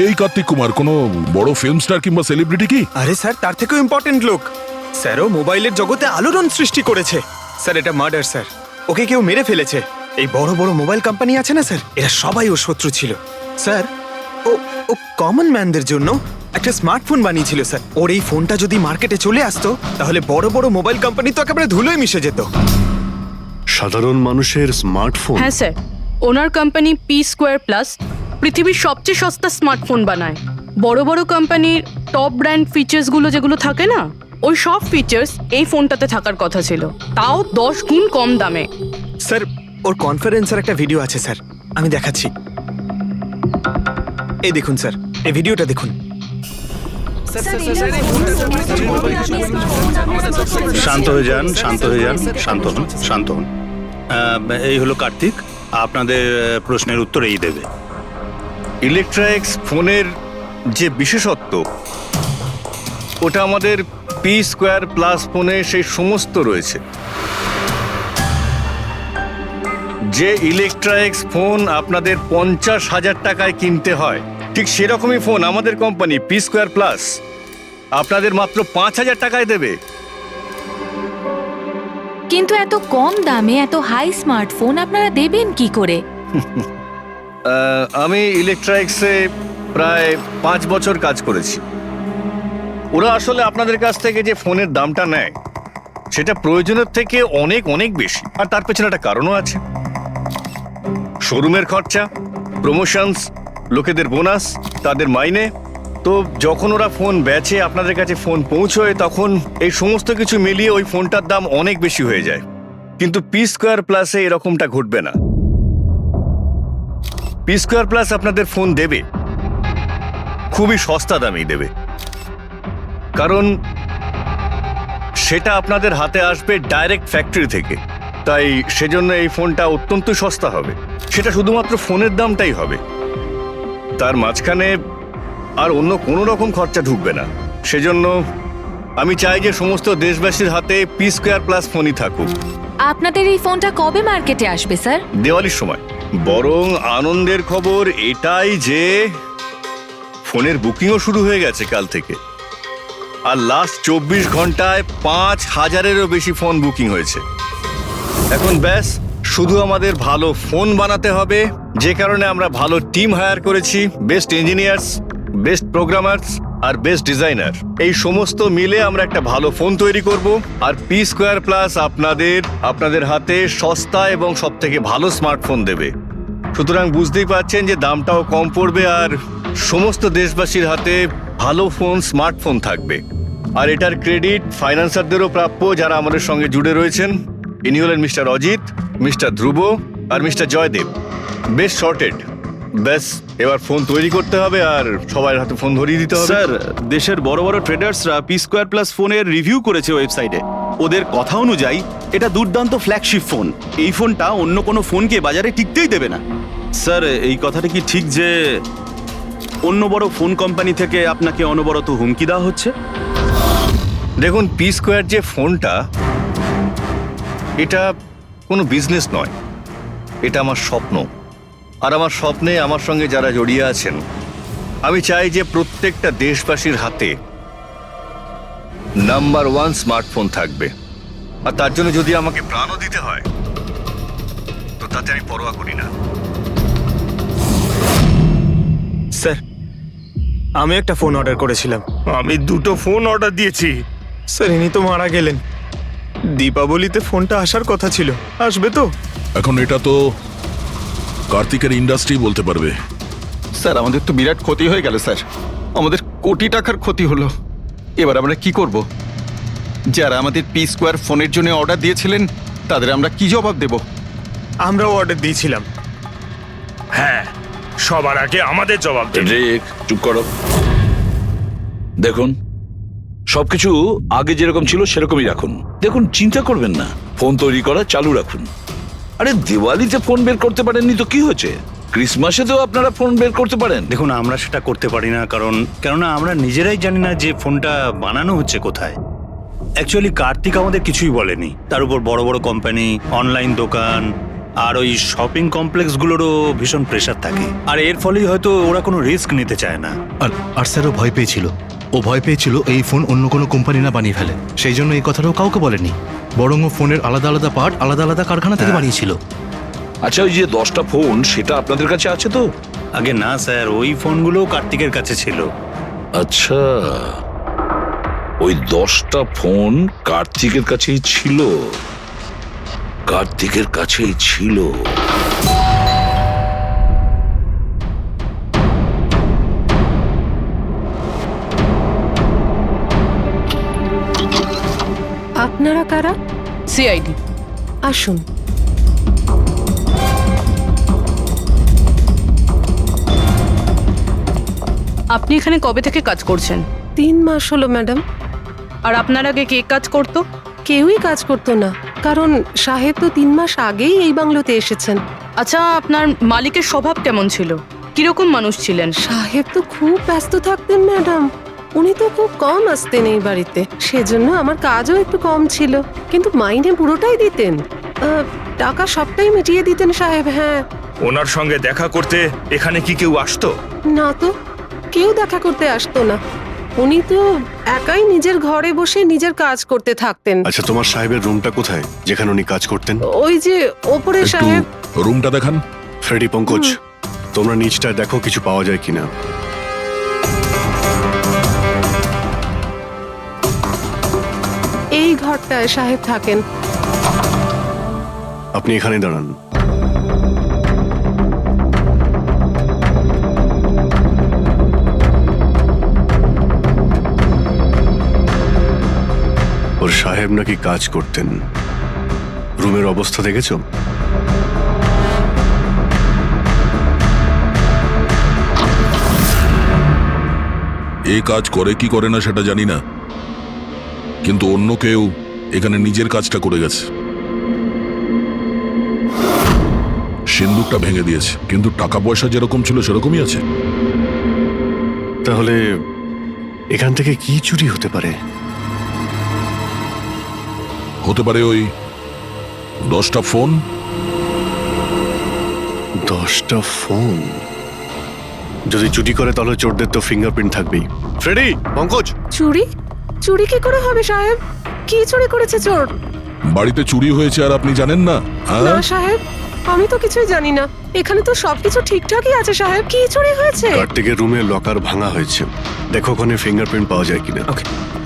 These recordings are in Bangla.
এই কার্তিক কুমার কোনো বড় ফিল্ম স্টার কিংবা সেলিব্রিটি কি? আরে স্যার, তার থেকেও ইম্পর্টেন্ট লোক। স্যারও মোবাইলের জগতে আলোড়ন সৃষ্টি করেছে। স্যার, এটা মার্ডার স্যার। ওকে কেউ মেরে ফেলেছে। এই বড় বড় মোবাইল কোম্পানি আছে না স্যার, এরা সবাই ওর শত্রু ছিল স্যার। ও ও কমন ম্যানদের জন্য একটা স্মার্টফোন বানিয়েছিল স্যার। ওর এই ফোনটা যদি মার্কেটে চলে আসতো তাহলে বড় বড় মোবাইল কোম্পানি তো একেবারে ধুলোয় মিশে যেত। সাধারণ মানুষের স্মার্টফোন? হ্যাঁ স্যার, ওনার কোম্পানি পি স্কোয়ার প্লাস পৃথিবীর সবচেয়ে সস্তা স্মার্টফোন বানায়। বড় বড় কোম্পানির টপ ব্র্যান্ড ফিচার্সগুলো যেগুলো থাকে না, ওই সব ফিচার্স এই ফোনটাতে থাকার কথা ছিল, তাও 10 গুণ কম দামে। স্যার, ওর কনফারেন্সের একটা ভিডিও আছে স্যার, আমি দেখাচ্ছি। এই দেখুন স্যার, এই ভিডিওটা দেখুন। শান্ত হয়ে যান, শান্ত হয়ে যান, শান্ত হন, শান্ত হন। এই হলো কার্তিক, আপনাদের প্রশ্নের উত্তর এই দেবে। ইলেকট্রনিক্স ফোনের যে বিশেষত্ব, ওটা আমাদের পি স্কোয়ার প্লাস ফোনে সেই সমস্ত রয়েছে। যে ইলেকট্রনিক্স ফোন আপনাদের 50,000 টাকায় কিনতে হয়, ঠিক সেরকমই ফোন আমাদের কোম্পানি পি স্কোয়ার প্লাস আপনাদের মাত্র 5,000 টাকায় দেবে। কিন্তু এত কম দামে এত হাই স্মার্টফোন আপনারা দেবেন কি করে? আমি ইলেকট্রনিক্সে প্রায় 5 বছর কাজ করেছি। ওরা আসলে আপনাদের কাছ থেকে যে ফোনের দামটা নেয় সেটা প্রয়োজনের থেকে অনেক অনেক বেশি, আর তার পেছনে একটা কারণও আছে। শোরুমের খরচা, প্রমোশনস, লোকেদের বোনাস, তাদের মাইনে। তো যখন ওরা ফোন বেচে, আপনাদের কাছে ফোন পৌঁছয়, তখন এই সমস্ত কিছু মিলিয়ে ওই ফোনটার দাম অনেক বেশি হয়ে যায়। কিন্তু পি স্কোয়ার প্লাসে এরকমটা ঘটবে না। পি স্কোয়ার প্লাস আপনাদের ফোন দেবে খুবই সস্তা দামেই দেবে, কারণ সেটা আপনাদের হাতে আসবে ডাইরেক্ট ফ্যাক্টরি থেকে। তাই সেজন্য এই ফোনটা অত্যন্ত সস্তা হবে। সেটা শুধুমাত্র ফোনের দামটাই হবে, তার মাঝখানে আর অন্য কোনো রকম খরচা ঢুকবে না। সেজন্য আমি চাই যে সমস্ত দেশবাসীর হাতে পি স্কোয়ার প্লাস ফোনই থাকুক। আপনাদের এই ফোনটা কবে মার্কেটে আসবে স্যার? দিওয়ালির সময়। বরং আনন্দের খবর এটাই যে ফোনের বুকিংও শুরু হয়ে গেছে কাল থেকে। আর লাস্ট 24 ঘন্টায় 5,000-এরও বেশি ফোন বুকিং হয়েছে। এখন ব্যাস শুধু আমাদের ভালো ফোন বানাতে হবে, যে কারণে আমরা ভালো টিম হায়ার করেছি। বেস্ট ইঞ্জিনিয়ার্স, বেস্ট প্রোগ্রামার্স আর বেস্ট ডিজাইনার, এই সমস্ত মিলে আমরা একটা ভালো ফোন তৈরি করব। আর পি স্কোয়ার প্লাস আপনাদের হাতে সস্তা এবং সবথেকে ভালো স্মার্টফোন দেবে। সুতরাং বুঝতেই পারছেন যে দামটাও কম পড়বে, আর সমস্ত দেশবাসীর হাতে ভালো ফোন, স্মার্টফোন থাকবে। আর এটার ক্রেডিট ফাইন্যান্সারদেরও প্রাপ্য, যারা আমাদের সঙ্গে জুড়ে রয়েছেন। ইনি হলেন মিস্টার অজিত, মিস্টার ধ্রুব আর মিস্টার জয়দেব। বেশ শর্টেড। ব্যাস এবার ফোন তৈরি করতে হবে আর সবার হাতে ফোন ধরিয়ে দিতে হবে। স্যার, দেশের বড় বড় ট্রেডার্সরা পি স্কোয়ার প্লাস ফোনের রিভিউ করেছে ওয়েবসাইটে। ওদের কথা অনুযায়ী এটা দুর্দান্ত ফ্ল্যাগশিপ ফোন। এই ফোনটা অন্য কোনো ফোনকে বাজারে টিকতেই দেবে না। স্যার, এই কথাটা কি ঠিক যে অন্য বড় ফোন কোম্পানি থেকে আপনাকে অনবরত হুমকি দেওয়া হচ্ছে? দেখুন, পি স্কোয়ার যে ফোনটা, এটা কোনো বিজনেস নয়, এটা আমার স্বপ্ন। আর আমার স্বপ্নে আমার সঙ্গে যারা জড়িয়ে আছেন, আমি চাই যে প্রত্যেকটা দেশবাসীর হাতে নাম্বার 1 স্মার্টফোন থাকবে। আর তার জন্য যদি আমাকে প্রাণও দিতে হয়, তো তাতে আমি পরোয়া করি না। স্যার, আমি একটা ফোন অর্ডার করেছিলাম। আমি 2টো ফোন অর্ডার দিয়েছি। স্যার, ইনি তো মারা গেলেন। দীপাবলিতে ফোনটা আসার কথা ছিল, আসবে তো? এখন এটা তো কার্তিকের ইন্ডাস্ট্রি বলতে পারবে। স্যার, আমাদের তো বিরাট ক্ষতি হয়ে গেল স্যার। আমাদের কোটি টাকার ক্ষতি হলো। এবার আমরা কি করব? যারা আমাদের পি স্কোয়ার ফোনের জন্য অর্ডার দিয়েছিলেন, তাদের আমরা কি জবাব দেব? আমরাও অর্ডার দিয়েছিলাম। হ্যাঁ, সবার আগে আমাদের জবাব দেবে। চুপ করো। দেখুন, সবকিছু আগে যেরকম ছিল সেরকমই রাখুন। দেখুন, চিন্তা করবেন না, ফোন তৈরি করা চালু রাখুন। আরে দিওয়ালিতে ফোন বের করতে পারেননি তো কি হয়েছে? ক্রিসমাসেতেও আপনারা ফোন বের করতে পারেন। দেখুন, আমরা সেটা করতে পারি না, কেননা আমরা নিজেরাই জানি না যে ফোনটা বানানো হচ্ছে কোথায়। অ্যাকচুয়ালি কার্তিক আমাদের কিছুই বলেনি। তার উপর বড় বড় কোম্পানি, অনলাইন দোকান আর ওই শপিং কমপ্লেক্সগুলোরও ভীষণ প্রেশার থাকে, আর এর ফলেই হয়তো ওরা কোনো রিস্ক নিতে চায় না। আর স্যার ও ভয় পেয়েছিল, এই ফোন অন্য কোনো কোম্পানি না বানিয়ে ফেলে, সেই জন্য এই কথাটাও কাউকে বলেনি, বরং ও ফোনের আলাদা আলাদা পার্ট আলাদা আলাদা কারখানা থেকে বানিয়েছিল। আচ্ছা, ওই যে 10টা ফোন সেটা আপনাদের কাছে আছে তো? আগে না স্যার, ওই ফোনগুলো কার্তিকের কাছে ছিল। আচ্ছা, ওই 10টা ফোন কার্তিকের কাছেই ছিল। কার্তিকের কাছেই ছিল। আপনারা কারা? সিআইডি। আসুন। আপনি এখানে কবে থেকে কাজ করছেন? 3 মাস হলো ম্যাডাম। আর আপনার আগে কে কাজ করতো? কেউই কাজ করতো না, কারণ সাহেব তো 3 মাস আগেই এই বাংলোতে এসেছেন। আচ্ছা, আপনার মালিকের স্বভাব কেমন ছিল? কিরকম মানুষ ছিলেন? সাহেব তো খুব ব্যস্ত থাকতেন ম্যাডাম, উনি তো খুব কম আসতেন এই বাড়িতে, সেজন্য আমার কাজও একটু কম ছিল, কিন্তু মাইনে পুরোটাই দিতেন। টাকা সবটাই মিটিয়ে দিতেন সাহেব। হ্যাঁ। ওনার সঙ্গে দেখা করতে এখানে কি কেউ আসতো? না তো, কেউ দেখা করতে আসতো না, উনি তো একাই নিজের ঘরে বসে নিজের কাজ করতে থাকতেন। আচ্ছা, তোমার সাহেবের রুমটা কোথায় যেখানে উনি কাজ করতেন? ওই যে ওপরে একটু সাহেব। রুমটা দেখান। ফ্রেডি, পঙ্কজ, তোমরা নিচটা দেখো কিছু পাওয়া যায় কিনা। এই ঘরটায় সাহেব থাকেন। আপনি এখানে দাঁড়ান। ওর সাহেব নাকি কাজ করতেন। রুমের অবস্থা দেখেছো? এ কাজ করে কি করে না সেটা জানি না, কিন্তু অন্য কেউ এখানে নিজের কাজটা করে গেছে। সিন্দুকটা ভেঙে দিয়েছে, কিন্তু টাকা পয়সা যেরকম ছিল সেরকমই আছে। তাহলে এখান থেকে কি চুরি হতে পারে? হতে পারে ওই 10টা ফোন। 10টা ফোন? যদি চুরি করে তাহলে চোরদের তো ফিঙ্গারপ্রিন্ট থাকবেই। ফ্রেডি, পঙ্কজ। চুরি? চুরি কি করে হবে সাহেব? কি চুরি করেছে চোর? বাড়িতে চুরি হয়েছে আর আপনি জানেন না? না সাহেব, আমি তো কিছুই জানি না, এখানে তো সবকিছু ঠিকঠাকই আছে সাহেব। কি চুরি হয়েছে? কার্তিকের রুমে লকার ভাঙা হয়েছে, দেখো ওখানে ফিঙ্গারপ্রিন্ট পাওয়া যায় কিনা।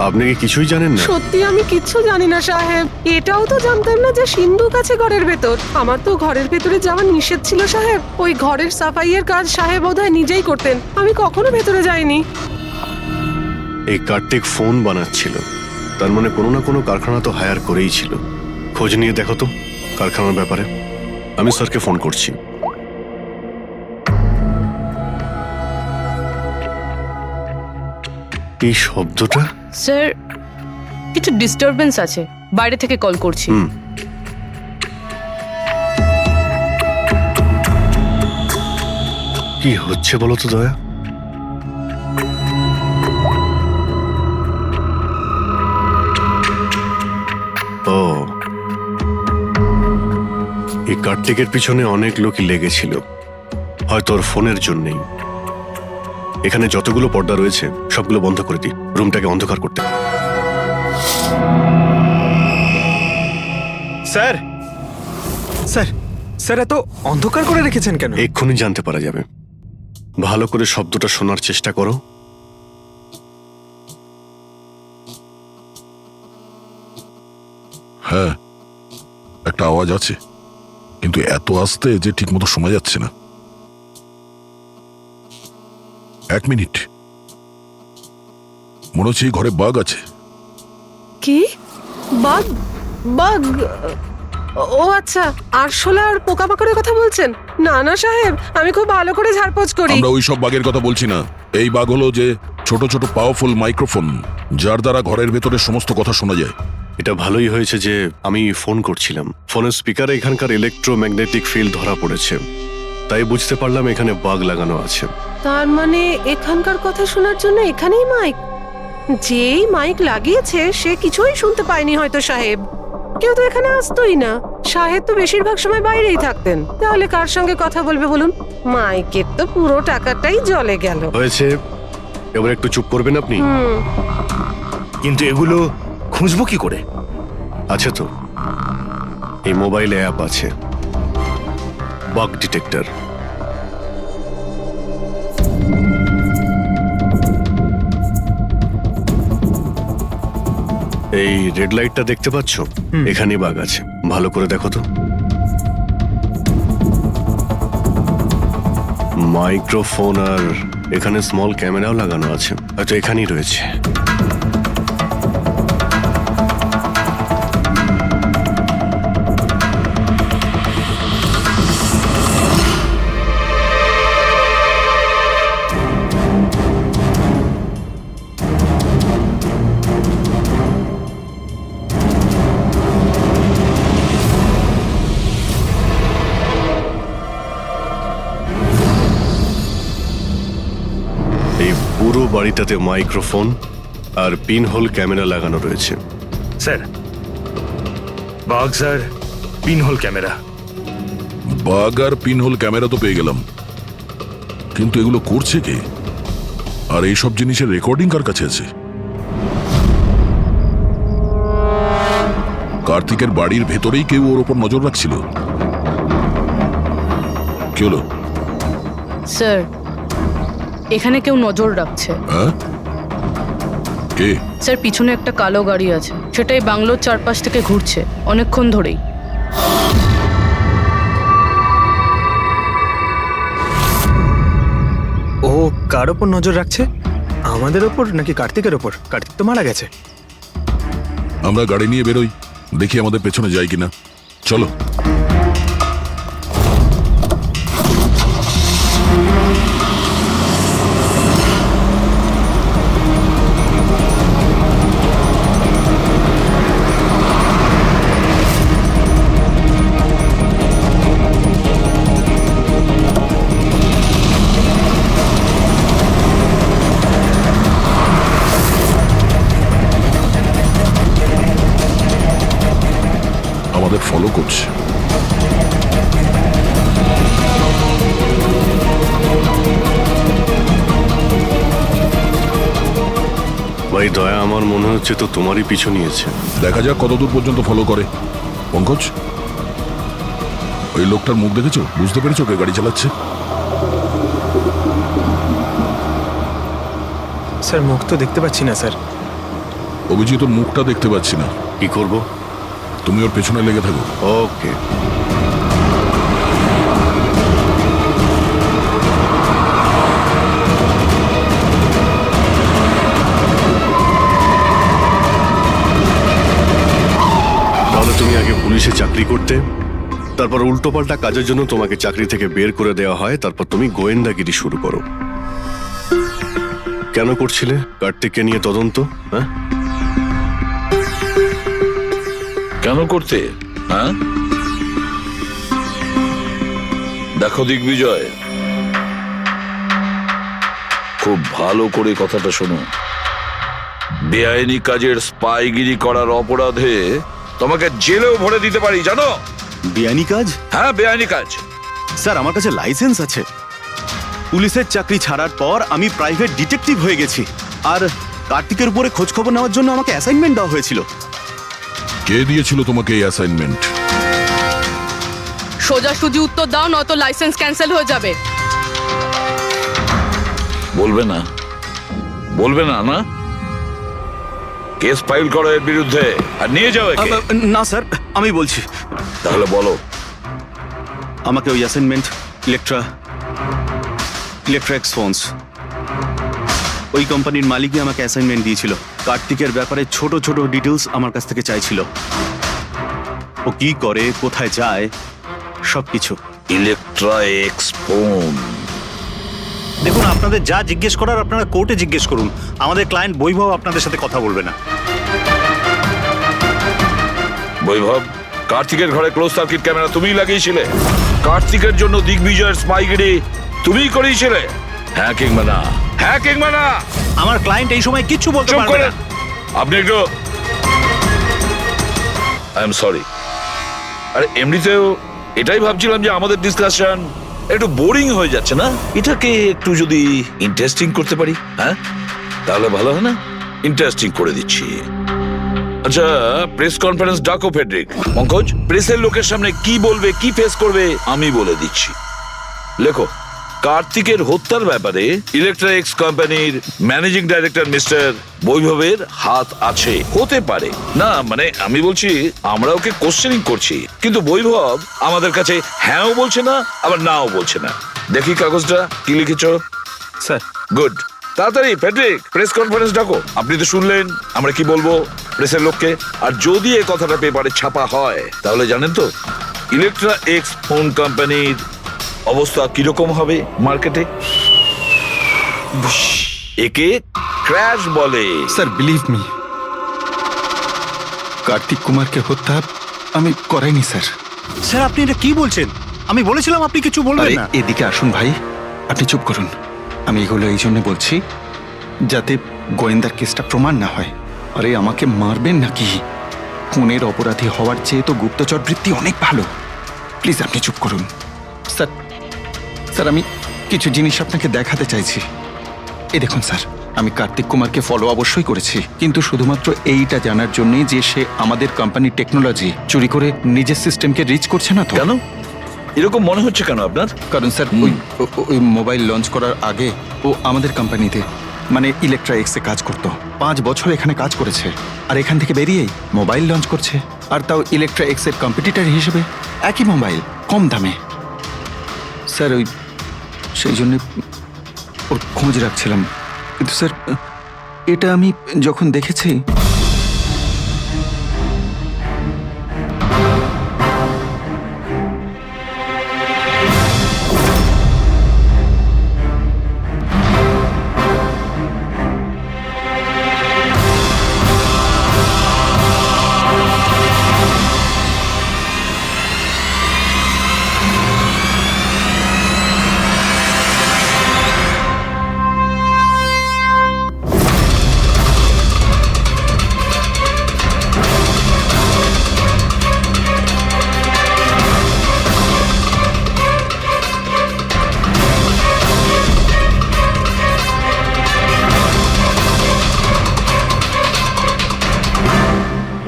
আপনি কি কিছুই জানেন না? সত্যি আমি কিচ্ছু জানি না সাহেব, এটাও তো জানতাম না যে সিন্ধুক আছে ঘরের ভেতর। আমার তো ঘরের ভেতরে যাওয়া নিষেধ ছিল সাহেব, ওই ঘরের সাফাইয়ের কাজ সাহেব বোধহয় নিজেই করতেন, আমি কখনো ভেতরে যাইনি। এই কার্তিক ফোন বানাচ্ছিল, তার মানে কোনো না কোনো কারখানা তো হায়ার করেই ছিল। খোঁজ নিয়ে দেখো তো কারখানার ব্যাপারে। আমি স্যারকে ফোন করছি। এই শব্দটা? স্যার, কিছু ডিস্টারবেন্স আছে, বাইরে থেকে কল করছি। কি হচ্ছে বলো তো দয়া? ও, এই কার্তিকের পিছনে অনেক লোকই লেগেছিল, হয়তো ওর ফোনের জন্যই। এখানে যতগুলো পর্দা রয়েছে সবগুলো বন্ধ করে দিই, রুমটাকে অন্ধকার করতে। স্যার, স্যার, স্যার, এত অন্ধকার করে রেখেছেন কেন? এক্ষুনি জানতে পারা যাবে। ভালো করে শব্দটা শোনার চেষ্টা করো। হ্যাঁ, একটা আওয়াজ আছে, কিন্তু এত আস্তে যে ঠিক মতো শোনা যাচ্ছে না। 1 মিনিট, মনে হচ্ছে এই ঘরে বাগ আছে। কি বাগ? বাগ? ও আচ্ছা, আরশোলা আর পোকামাকড়ের কথা বলছেন? না না সাহেব, আমি খুব ভালো করে ঝাড়পোছ করি। আমরা ওই সব বাগের কথা বলছি না। এই বাগ হলো যে ছোট ছোট পাওয়ারফুল মাইক্রোফোন, যার দ্বারা ঘরের ভেতরে সমস্ত কথা শোনা যায়। এটা ভালোই হয়েছে যে আমি ফোন করছিলাম, ফোনের স্পিকারে এখানকার ইলেকট্রোম্যাগনেটিক ফিল্ড ধরা পড়েছে, তাই বুঝতে পারলাম এখানে বাগ লাগানো আছে। তার মানে এখানকার কথা শোনার জন্য এখানেই মাইক? যেই মাইক লাগিয়েছে সে কিছুই শুনতে পায়নি হয়তো সাহেব। কেউ তো এখানে আসতোই না। সাহেব তো বেশিরভাগ সময় বাইরেই থাকতেন, তাহলে কার সঙ্গে কথা বলবে বলুন? মাইকের তো পুরো টাকাটাই জলে গেল। হয়েছে, এবার একটু চুপ করবেন আপনি? কিন্তু এগুলো খুঁজবো কি করে? আছে তো, এই মোবাইলে অ্যাপ আছে, বাগ ডিটেক্টর। এই রেড লাইটটা দেখতে পাচ্ছ? এখানে বাগ আছে, ভালো করে দেখো তো। মাইক্রোফোন আর এখানে স্মল ক্যামেরাও লাগানো আছে, হয়তো এখানেই রয়েছে। এই পুরো বাড়িটাতে মাইক্রোফোন আর পিন হোল ক্যামেরা লাগানো রয়েছে। স্যার, বাঘ স্যার, পিনহোল ক্যামেরা। বাগ আর পিনহোল ক্যামেরা তো পেয়ে গেলাম, কিন্তু এগুলো করছে কে? আর এইসব জিনিসের রেকর্ডিং কার কাছে আছে? কার্তিকের বাড়ির ভেতরেই কেউ ওর ওপর নজর রাখছিল। কি হলো? স্যার, এখানে কেউ নজর রাখছে। হ্যাঁ? কে? স্যার, পিছনে একটা কালো গাড়ি আছে, সেটাই বাংলোর চারপাশ থেকে ঘুরছে অনেকক্ষণ ধরেই। ও কার ওপর নজর রাখছে? আমাদের ওপর নাকি কার্তিকের ওপর? কার্তিক তো মারা গেছে। আমরা গাড়ি নিয়ে বেরোই, দেখি আমাদের পেছনে যাই কিনা। চলো। আমাদের ফলো করছে। ভাই দয়া, আমার মনে হচ্ছে তো তোমারই পিছু নিয়েছে। দেখা যাক কতদূর পর্যন্ত ফলো করে। পঙ্কজ, ওই লোকটার মুখ দেখেছো? বুঝতে পেরেছো কে গাড়ি চালাচ্ছে? স্যার, মুখ তো দেখতে পাচ্ছি না স্যার। অভিজিৎ, ওর মুখটা দেখতে পাচ্ছি না। কি করব? তুমি ওর পেছনে লেগে থাকো। ওকে। তাহলে তুমি আগে পুলিশে চাকরি করতে, তারপর উল্টোপাল্টা কাজের জন্য তোমাকে চাকরি থেকে বের করে দেওয়া হয়, তারপর তুমি গোয়েন্দাগিরি শুরু করো। কেন করছিলে কার্তিককে নিয়ে তদন্ত? হ্যাঁ, কেন করতে? হ্যাঁ, দেখো দিগ্বিজয়, খুব ভালো করে কথাটা শোনো। বেআইনি কাজের স্পাইগিরি করার অপরাধে তোমাকে জেলেও ভরে দিতে পারি, জানো? বেআইনি কাজ? হ্যাঁ, বেআইনি কাজ। স্যার, আমার কাছে লাইসেন্স আছে। পুলিশের চাকরি ছাড়ার পর আমি প্রাইভেট ডিটেকটিভ হয়ে গেছি, আর কার্তিকের উপরে খোঁজ খবর নেওয়ার জন্য আমাকে অ্যাসাইনমেন্ট দেওয়া হয়েছিল। কে দিয়েছিল তোমাকে এই অ্যাসাইনমেন্ট? সোজাসুজি উত্তর দাও, নয়তো লাইসেন্স ক্যান্সেল হয়ে যাবে। বলবে না? বলবে না? না, কেস ফাইল করো এর বিরুদ্ধে আর নিয়ে যাও একে। না স্যার, আমি বলছি। তাহলে বলো। আমাকে ওই অ্যাসাইনমেন্ট ইলেকট্রা এক্সফোন্স, ওই কোম্পানির মালিকই আমাকে অ্যাসাইনমেন্ট দিয়েছিল। কার্তিকের ব্যাপারে ছোট ছোট ডিটেলস আমার কাছ থেকে চাইছিল। ও কি করে, কোথায় যায়, সবকিছু। ইলেকট্রা এক্সফোন। দেখুন, আপনাদের যা জিজ্ঞেস করার আপনারা কোর্টে জিজ্ঞেস করুন। আমাদের ক্লায়েন্ট বৈভব আপনাদের সাথে কথা বলবে না। বৈভব, কার্তিকের ঘরে ক্লোজ সার্কিট ক্যামেরা তুমিই লাগিয়েছিলে? কার্তিকের জন্য দিগ্বিজয়ের স্পাইগিরি তুমিই করিয়েছিলে? হ্যাঁ কিংবা না? হ্যাঁ কিংবা না? আমার ক্লায়েন্ট এই সময় কিচ্ছু বলতে পারবে না। আপনি একটু আই এম সরি। আরে এমনিতেও এটাই ভাবছিলাম যে আমাদের ডিসকাশন একটু বোরিং হয়ে যাচ্ছে না, এটাকে একটু যদি ইন্টারেস্টিং করতে পারি, হ্যাঁ তাহলে ভালো হয় না? ইন্টারেস্টিং করে দিচ্ছি। আচ্ছা, প্রেস কনফারেন্স ডাকো ফেডরিক। পঙ্কজ, প্রেসের লোকের সামনে কি বলবে, কি ফেস করবে আমি বলে দিচ্ছি। লেখো, কার্তিকের হত্যার ব্যাপারে ইলেকট্রনিক্স কোম্পানির ম্যানেজিং ডাইরেক্টর মিস্টার বৈভবের হাত আছে। হতে পারে না, মানে আমি বলছি আমরা ওকে কোশ্চেনিং করছি, কিন্তু বৈভব আমাদের কাছে হ্যাঁও বলছে না আবার নাও বলছে না। দেখি কাগজটা কি লিখেছো। স্যার গুড, তাড়াতাড়ি ফেডরিক প্রেস কনফারেন্স ডাকো। আপনি তো শুনলেন আমরা কি বলবো প্রেসের লোককে। আর যদি এই কথাটা পেপারে ছাপা হয় তাহলে জানেন তো ইলেকট্রা এক্স ফোন কোম্পানির অবস্থা কিরকম হবে মার্কেটে। একে ক্র্যাশ বলে। স্যার বিলিভ মি, কার্তিক কুমারকে হত্যা আমি করাইনি স্যার। স্যার আপনি এটা কি বলছেন? আমি বলেছিলাম আপনি কিছু বলবেন আরে না। এদিকে আসুন ভাই, আপনি চুপ করুন। আমি এগুলো এই জন্য বলছি যাতে গোয়েন্দার কেসটা প্রমাণ না হয়। আরে আমাকে মারবেন নাকি? খুনের অপরাধী হওয়ার চেয়ে তো গুপ্তচর বৃত্তি অনেক ভালো। প্লিজ আপনি চুপ করুন। স্যার স্যার আমি কিছু জিনিস আপনাকে দেখাতে চাইছি। এই দেখুন স্যার, আমি কার্তিক কুমারকে ফলো অবশ্যই করেছি, কিন্তু শুধুমাত্র এইটা জানার জন্যই যে সে আমাদের কোম্পানির টেকনোলজি চুরি করে নিজের সিস্টেমকে রিচ করছে না তো। কেন এরকম মনে হচ্ছে কেন আপনার? কারণ স্যার ওই মোবাইল লঞ্চ করার আগে ও আমাদের কোম্পানিতে মানে ইলেকট্রা এক্সে কাজ করত। 5 বছর এখানে কাজ করেছে, আর এখান থেকে বেরিয়েই মোবাইল লঞ্চ করছে, আর তাও ইলেকট্রা এক্সের কম্পিটিটর হিসেবে। একই মোবাইল, কম দামে। স্যার ওই সেই জন্য ওর খোঁজ রাখছিলাম, কিন্তু স্যার এটা আমি যখন দেখেছি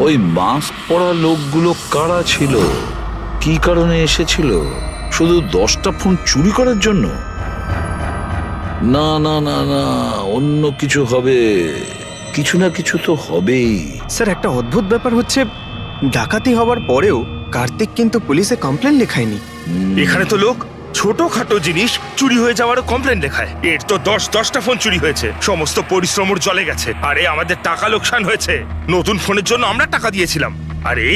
ওই মাস্ক পরা লোকগুলো কারা ছিল, কি কারণে এসেছিল? শুধু 10টা ফোন চুরি করার জন্য? না না না না, অন্য কিছু হবে, কিছু না কিছু তো হবেই। স্যার একটা অদ্ভুত ব্যাপার হচ্ছে, ডাকাতি হওয়ার পরেও কার্তিক কিন্তু পুলিশে কমপ্লেন লেখায়নি। এখানে তো লোক ছোটখাটো জিনিস চুরি হয়ে যাওয়ারও কমপ্লেন লেখায়। এর তো 10টা ফোন চুরি হয়েছে, সমস্ত পরিশ্রম ওর জলে গেছে। আরে আমাদের টাকা লোকসান হয়েছে, নতুন ফোনের জন্য আমরা টাকা দিয়েছিলাম। আরে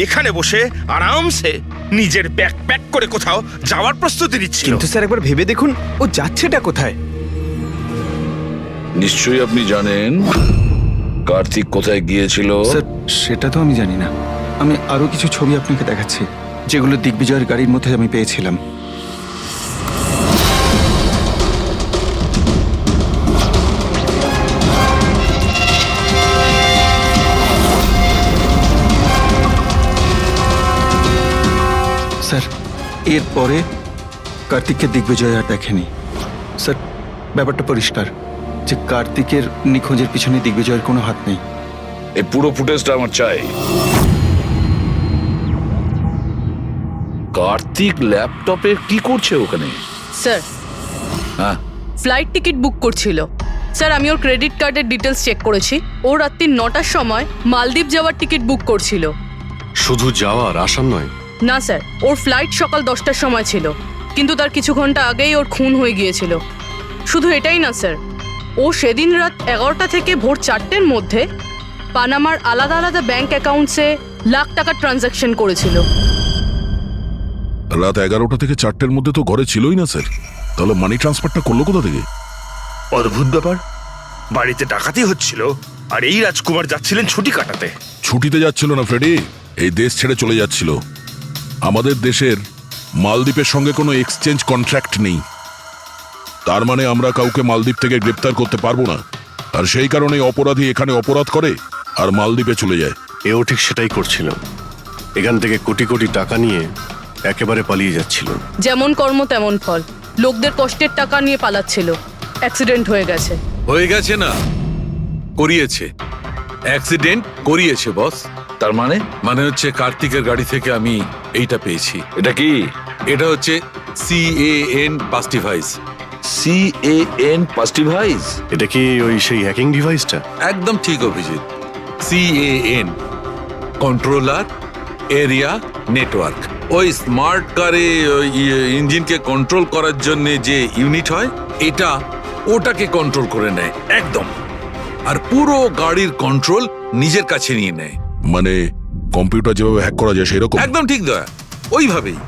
এখানে বসে আরামসে নিজের ব্যাগ প্যাক করে কোথাও যাওয়ার প্রস্তুতি নিচ্ছিল। কিন্তু স্যার একবার ভেবে দেখুন ও যাচ্ছেটা কোথায়। নিশ্চয়ই আপনি জানেন কার্তিক কোথায় গিয়েছিল। স্যার সেটা তো আমি জানি না। আমি আরো কিছু ছবি আপনাকে দেখাচ্ছি, যেগুলো দিগ্বিজয়ের গাড়ির মধ্যে আমি পেয়েছিলাম। স্যার এরপরে কার্তিককে দিগ্বিজয় আর দেখেনি। স্যার ব্যাপারটা পরিষ্কার যে কার্তিকের নিখোঁজের পিছনে দিগ্বিজয়ের কোনো হাত নেই। এই পুরো ফুটেজটা আমার চাই। কার্তিক ল্যাপটপে কি করছে ওখানে? স্যার হ্যাঁ, ফ্লাইট টিকিট বুক করছিল। স্যার আমি ওর ক্রেডিট কার্ডের ডিটেলস চেক করেছি। ও রাত্রি 9টার সময় মালদ্বীপ যাওয়ার টিকিট বুক করছিল। শুধু যাওয়ার, আসার নয়? না স্যার, ওর ফ্লাইট সকাল 10টার সময় ছিল, কিন্তু তার কিছু ঘন্টা আগেই ওর খুন হয়ে গিয়েছিল। শুধু এটাই না স্যার, ও সেদিন রাত 11টা থেকে ভোর 4টের মধ্যে পানামার আলাদা আলাদা ব্যাংক অ্যাকাউন্টসে লাখ টাকার ট্রানজ্যাকশন করেছিল। রাত 11টা থেকে 4টের মধ্যে তো ঘরে ছিলই না স্যার, তাহলে মানি ট্রান্সফারটা করলো কোথা থেকে? অদ্ভুত ব্যাপার, বাড়িতে ডাকাতি হচ্ছিল আর এই রাজকুমার যাচ্ছিলেন ছুটি কাটাতে। ছুটিতে যাচ্ছিল না ফ্রেডি, এই দেশ ছেড়ে চলে যাচ্ছিল। আমাদের দেশের মালদ্বীপের সঙ্গে কোনো এক্সচেঞ্জ কন্ট্রাক্ট নেই, তার মানে আমরা কাউকে মালদ্বীপ থেকে গ্রেপ্তার করতে পারবো না। আর সেই কারণে অপরাধী এখানে অপরাধ করে আর মালদ্বীপে চলে যায়। এও ঠিক সেটাই করছিল। এখান থেকে কোটি কোটি টাকা নিয়ে একেবারে পালিয়ে যাচ্ছিল। যেমন কর্ম তেমন ফল, লোকদের কষ্টের টাকা নিয়ে পালাচ্ছিল, অ্যাক্সিডেন্ট হয়ে গেছে। হয়ে গেছে না, করিয়েছে। অ্যাক্সিডেন্ট করিয়েছে বস। তার মানে? মানে হচ্ছে কার্তিকের গাড়ি থেকে আমি এইটা পেয়েছি। এটা কি? এটা হচ্ছে CAN পাস্টিভাইজ। CAN পাস্টিভাইজ? এটা কি ওই সেই হ্যাকিং ডিভাইসটা? একদম ঠিক Abhijit. CAN controller area network. ওই স্মার্ট কারে ইঞ্জিনকে কন্ট্রোল করার জন্য যে ইউনিট হয়, এটা ওটাকে কন্ট্রোল করে নেয় একদম, আর পুরো গাড়ির কন্ট্রোল নিজের কাছে নিয়ে নেয়। মানে কম্পিউটার যেভাবে হ্যাক করা যায় সেরকম? একদম ঠিক দয়া, ওইভাবেই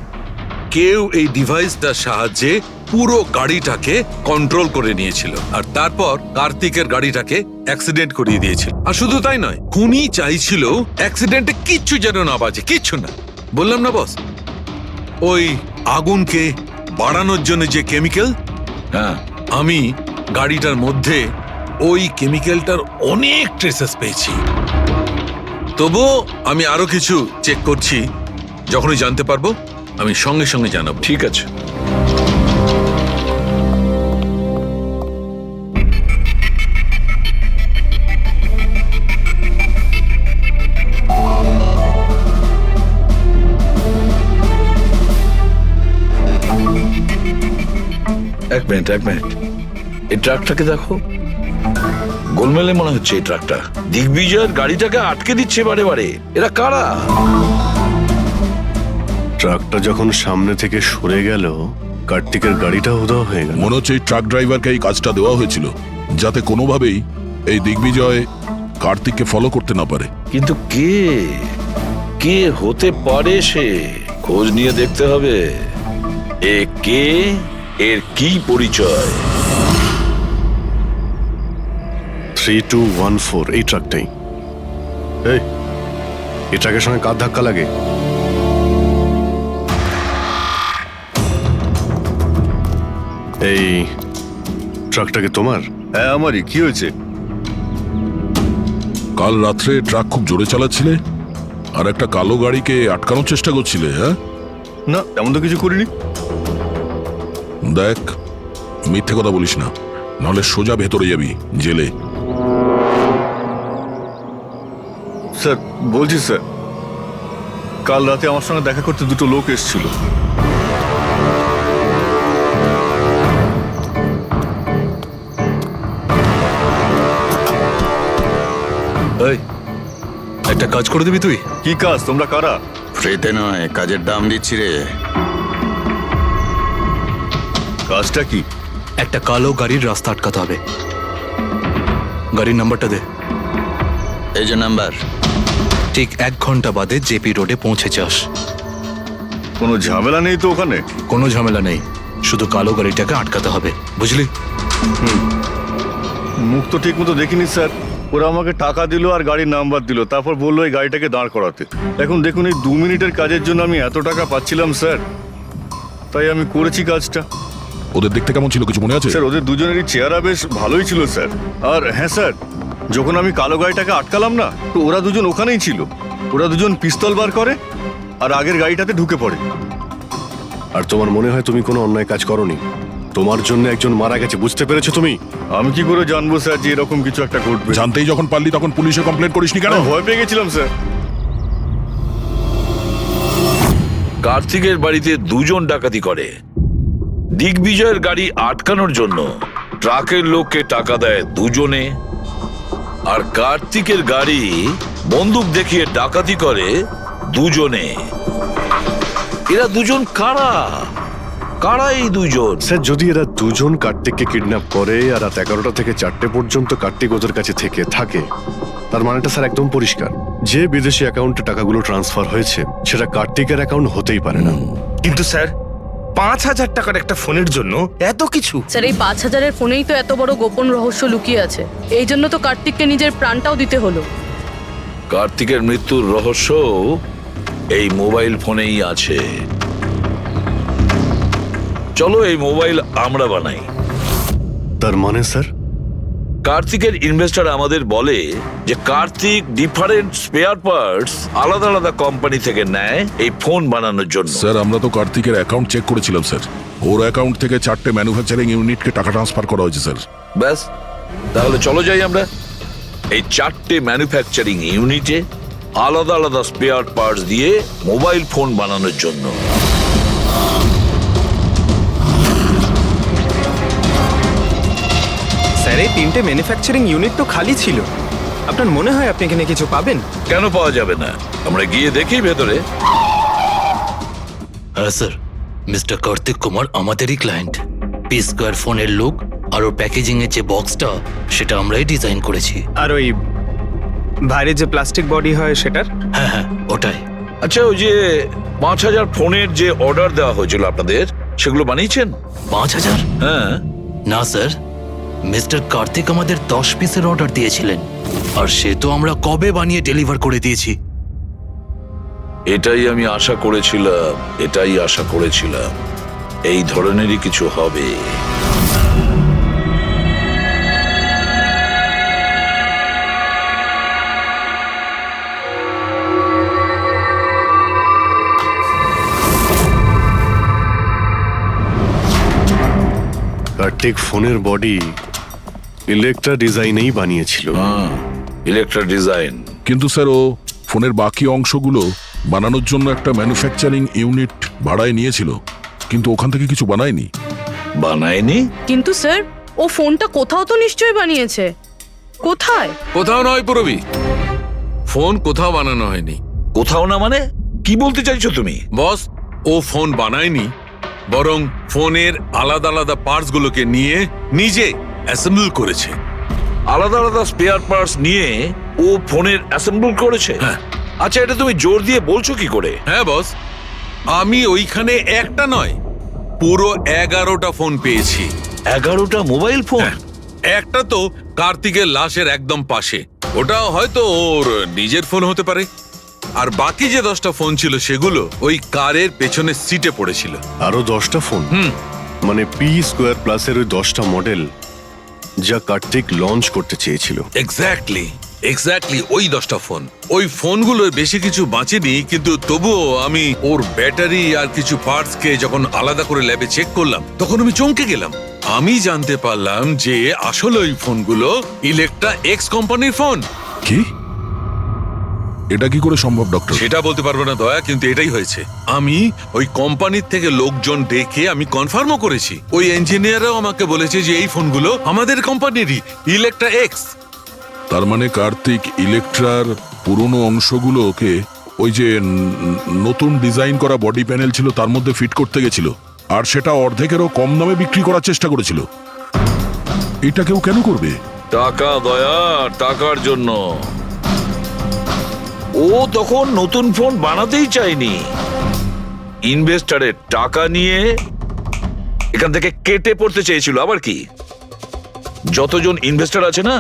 কেউ এই ডিভাইসটার সাহায্যে পুরো গাড়িটাকে কন্ট্রোল করে নিয়েছিল, আর তারপর কার্তিকের গাড়িটাকে অ্যাক্সিডেন্ট করিয়ে দিয়েছিল। আর শুধু তাই নয়, খুনি চাইছিল অ্যাক্সিডেন্টে কিচ্ছু যেন না বাজে, কিচ্ছু না। বললাম না বস, ওই আগুনকে বাড়ানোর জন্য যে কেমিক্যাল, হ্যাঁ, আমি গাড়িটার মধ্যে ওই কেমিক্যালটার অনেক ট্রেসেস পেয়েছি। তবুও আমি আরো কিছু চেক করছি, যখনই জানতে পারবো আমি সঙ্গে সঙ্গে জানাবো। ঠিক আছে। এক মিনিট এই ট্রাকটাকে দেখো, গোলমেলে মনে হচ্ছে এই ট্রাকটা। দিগ্বিজয়ের গাড়িটাকে আটকে দিচ্ছে বারে বারে। এরা কারা? ট্রাকটা যখন সামনে থেকে সরে গেল, কার্তিকের গাড়িটা উধাও হয়ে গেল। মনে হচ্ছে এই ট্রাক ড্রাইভারকে এই কাজটা দেওয়া হয়েছিল যাতে কোনোভাবেই এই দিগ্বিজয় কার্তিককে ফলো করতে না পারে। কিন্তু কে হতে পারে সে? খোঁজ নিয়ে দেখতে হবে। এ কে, এর কি পরিচয়? 3214 এই ট্রাকটাই। এই ট্রাকের সঙ্গে কার ধাক্কা লাগে? এই ট্রাকটাকে তোমার? হ্যাঁ আমারই। কি হয়েছে? কাল রাত্রে ট্রাক খুব জোরে চালাচ্ছিলে আর একটা কালো গাড়িকে আটকানোর চেষ্টা করছিলে। হ্যাঁ, না তেমন তো কিছু করিনি। দেখ, মিথ্যে কথা বলিস না, নাহলে সোজা ভেতরে যাবি জেলে। স্যার বলছি স্যার, কাল রাতে আমার সঙ্গে দেখা করতে দুটো লোক এসেছিল। একটা কাজ করে দিবি তুই? কি কাজ? তোমরা কারা? ফ্রিতে নয়, কাজের দাম দিচ্ছি রে। কাজটা কি? একটা কালো গাড়ির রাস্তা আটকাতে হবে। গাড়ির নাম্বারটা দে। এই যে নাম্বার। ঠিক 1 ঘন্টা বাদে জেপি রোডে পৌঁছে যাস। কোনো ঝামেলা নেই তো ওখানে? কোনো ঝামেলা নেই, শুধু কালো গাড়িটাকে আটকাতে হবে, বুঝলি? মুখ তো ঠিক মতো দেখিনি স্যার। ওরা আমাকে টাকা দিল আর গাড়ির নাম্বার দিল, তারপর বললো এই গাড়িটাকে দাঁড় করাতে। এখন দেখুন, এই 2 মিনিটের কাজের জন্য আমি এত টাকা পাচ্ছিলাম স্যার, তাই আমি করেছি কাজটা। ওদের দেখতে কেমন ছিল কিছু মনে আছে? স্যার ওদের দুজনেরই চেহারা বেশ ভালোই ছিল স্যার। আর হ্যাঁ স্যার, যখন আমি কালো গাড়িটাকে আটকালাম না, তো ওরা দুজন ওখানেই ছিল। ওরা দুজন পিস্তল বার করে আর আগের গাড়িটাতে ঢুকে পড়ে। আর তোমার মনে হয় তুমি কোনো অন্যায় কাজ করনি? তোমার জন্য একজন মারা গেছে, বুঝতে পেরেছো তুমি? আমি কি করে জানবো স্যার যে এরকম কিছু একটা ঘটবে? জানতেই যখন পারলি তখন পুলিশে কমপ্লেন করিসনি কেন? আমি ভয় পেয়ে গেছিলাম স্যার। কার্তিকের বাড়িতে 2 জন ডাকাতি করে। দিগ্বিজয়ের গাড়ি আটকানোর জন্য ট্রাকের লোককে টাকা দেয় 2 জনে, আর কার্তিকের গাড়ি বন্দুক দেখিয়ে ডাকাতি করে 2 জনে। এরা 2 জন কারা? কারা এই 2 জন? স্যার, যদি এরা 2 জন কার্তিককে কিডন্যাপ করে আর রাত 11টা থেকে 4টে পর্যন্ত কার্তিক ওদের কাছে থাকে, তার মানেটা স্যার একদম পরিষ্কার। যে বিদেশি অ্যাকাউন্টে টাকাগুলো ট্রান্সফার হয়েছে সেটা কার্তিকের অ্যাকাউন্ট হতেই পারে না। কিন্তু স্যার 5,000 টাকার একটা ফোনের জন্য এত কিছু? স্যার, এই 5,000-এর ফোনেই তো এত বড় গোপন রহস্য লুকিয়ে আছে। এই জন্য তো কার্তিককে নিজের প্রাণটাও দিতে হলো। কার্তিকের মৃত্যুর রহস্য এই মোবাইল ফোনেই আছে। চলো এই মোবাইল আমরা বানাই। তার মানে স্যার কার্তিকের ইনভেস্টর আমাদের বলে যে কার্তিক ডিফারেন্ট স্পেয়ার পার্টস আলাদা আলাদা কোম্পানি থেকে নেয় এই ফোন বানানোর জন্য। স্যার আমরা তো কার্তিকের অ্যাকাউন্ট চেক করেছিলাম স্যার, ওর অ্যাকাউন্ট থেকে 4টে ম্যানুফ্যাকচারিং ইউনিটকে টাকা ট্রান্সফার করা হয়েছে স্যার। ব্যাস, তাহলে চলো যাই আমরা এই 4টে ম্যানুফ্যাকচারিং ইউনিটে আলাদা আলাদা স্পেয়ার পার্টস দিয়ে মোবাইল ফোন বানানোর জন্য। স্যার এই 3টে ম্যানুফ্যাকচারিং ইউনিট তো খালি ছিল, আপনার মনে হয় আপনি এখানে কিছু পাবেন? কেন পাওয়া যাবে না, আমরা গিয়ে দেখি ভেতরে। হ্যাঁ স্যার, মিস্টার কার্তিক কুমার আমাদেরই ক্লায়েন্ট। পি স্কোয়ার ফোনের লুক আর ওর প্যাকেজিং এর যে বক্সটা সেটা আমরাই ডিজাইন করেছি। আর ওই বাইরে যে প্লাস্টিক বডি হয় সেটার? হ্যাঁ হ্যাঁ ওটাই। আচ্ছা, ওই যে 5,000 ফোনের যে অর্ডার দেওয়া হয়েছিল আপনাদের, সেগুলো বানিয়েছেন? 5,000? হ্যাঁ। না স্যার, মিস্টার কার্তিক আমাদের 10 পিসের অর্ডার দিয়েছিলেন, আর সে তো আমরা কবে বানিয়ে ডেলিভার করে দিয়েছি। এটাই আমি আশা করেছিলাম, এই ধরনেরই কিছু হবে। কার্তিক ফোনের বডি ইলেকট্রা ডিজাইনেই বানিয়েছিল। Electra design. কিন্তু স্যার ও ফোনের বাকি অংশগুলো বানানোর জন্য একটা ম্যানুফ্যাকচারিং ইউনিট ভাড়ায় নিয়েছিল, কিন্তু ওখান থেকে কিছু বানায়নি। বানায়নি? কিন্তু স্যার ও ফোনটা কোথাও তো নিশ্চয়ই বানিয়েছে। কোথায়? কোথাও নয় পুরবি, ফোন কোথাও বানানো হয়নি। কোথাও না মানে কি বলতে চাইছো তুমি? বস, ও ফোন বানায়নি, বরং ফোনের আলাদা আলাদা পার্টস গুলোকে নিয়ে নিজে অ্যাসেম্বল করেছে। আলাদা আলাদা স্পেয়ার পার্টস নিয়ে ও ফোনের অ্যাসেম্বল করেছে? হ্যাঁ। আচ্ছা, এটা তুমি জোর দিয়ে বলছো কি করে? হ্যাঁ বস, আমি ওইখানে একটা নয় পুরো 11টা ফোন পেয়েছি। 11টা মোবাইল ফোন? একটা তো কার্তিকের লাশের একদম পাশে, ওটা হয়তো ওর নিজের ফোন হতে পারে। আর বাকি যে 10টা ফোন ছিল সেগুলো ওই কারের পেছনের সিটে পড়েছিল। আরো 10টা ফোন? মানে পি স্কোয়ার প্লাসের ওই 10টা মডেল যা কার্তিক লঞ্চ করতে চেয়েছিল। এক্স্যাক্টলি ওই 10টা ফোন। ওই ফোনগুলোর বেশি কিছু বাঁচেনি, কিন্তু তবুও আমি ওর ব্যাটারি আর কিছু পার্টস কে যখন আলাদা করে ল্যাবে চেক করলাম তখন আমি চমকে গেলাম। আমি জানতে পারলাম যে আসলে ওই ফোনগুলো ইলেকট্রা এক্স কোম্পানির ফোন। কি? এটা কি করে সম্ভব ডক্টর? সেটা বলতে পারবো না দয়া, কিন্তু এটাই হয়েছে। আমি ওই কোম্পানির থেকে লোকজন ডেকে আমি কনফার্মও করেছি। ওই ইঞ্জিনিয়াররাও আমাকে বলেছে যে এই ফোনগুলো আমাদের কোম্পানিরই, ইলেকট্রা এক্স। তার মানে কার্তিক ইলেকট্রার পুরনো অংশগুলোকে ওই যে নতুন ডিজাইন করা বডি প্যানেল ছিল তার মধ্যে ফিট করতে গেছিল, আর সেটা অর্ধেকেরও কম দামে বিক্রি করার চেষ্টা করেছিল। এটা কেউ কেন করবে? টাকা দয়া, টাকার জন্য। ও তখন নতুন ফোন বানাতেই চায়নি, ইনভেস্টরের টাকা নিয়ে এখান থেকে কেটে পড়তে চেয়েছিল। আবার কি, যতজন ইনভেস্টর আছে না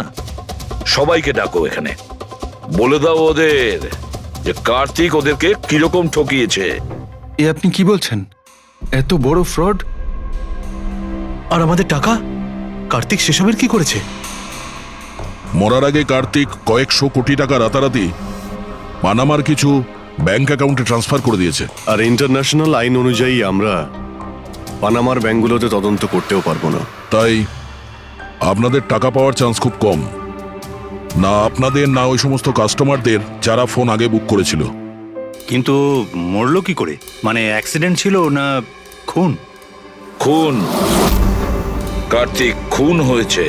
সবাইকে ডাকো এখানে, বলে দাও ওদের যে কার্তিক ওদেরকে কিরকম ঠকিয়েছে। এ আপনি কি বলছেন? এত বড় ফ্রড! আর আমাদের টাকা কার্তিক সেসবের কি করেছে? মরার আগে কার্তিক কয়েকশো কোটি টাকা রাতারাতি পানামার কিছু ব্যাংক অ্যাকাউন্টে ট্রান্সফার করে দিয়েছে। আর ইন্টারন্যাশনাল আইন অনুযায়ী আমরা পানামার ব্যাংকগুলোতে তদন্ত করতেও পারবো না। তাই আপনাদের টাকা পাওয়ার চান্স খুব কম, না আপনাদের না ওই সমস্ত কাস্টমারদের যারা ফোন আগে বুক করেছিল। কিন্তু মরলো কি করে? মানে অ্যাক্সিডেন্ট ছিল না খুন? খুন। কার্তিক খুন হয়েছে,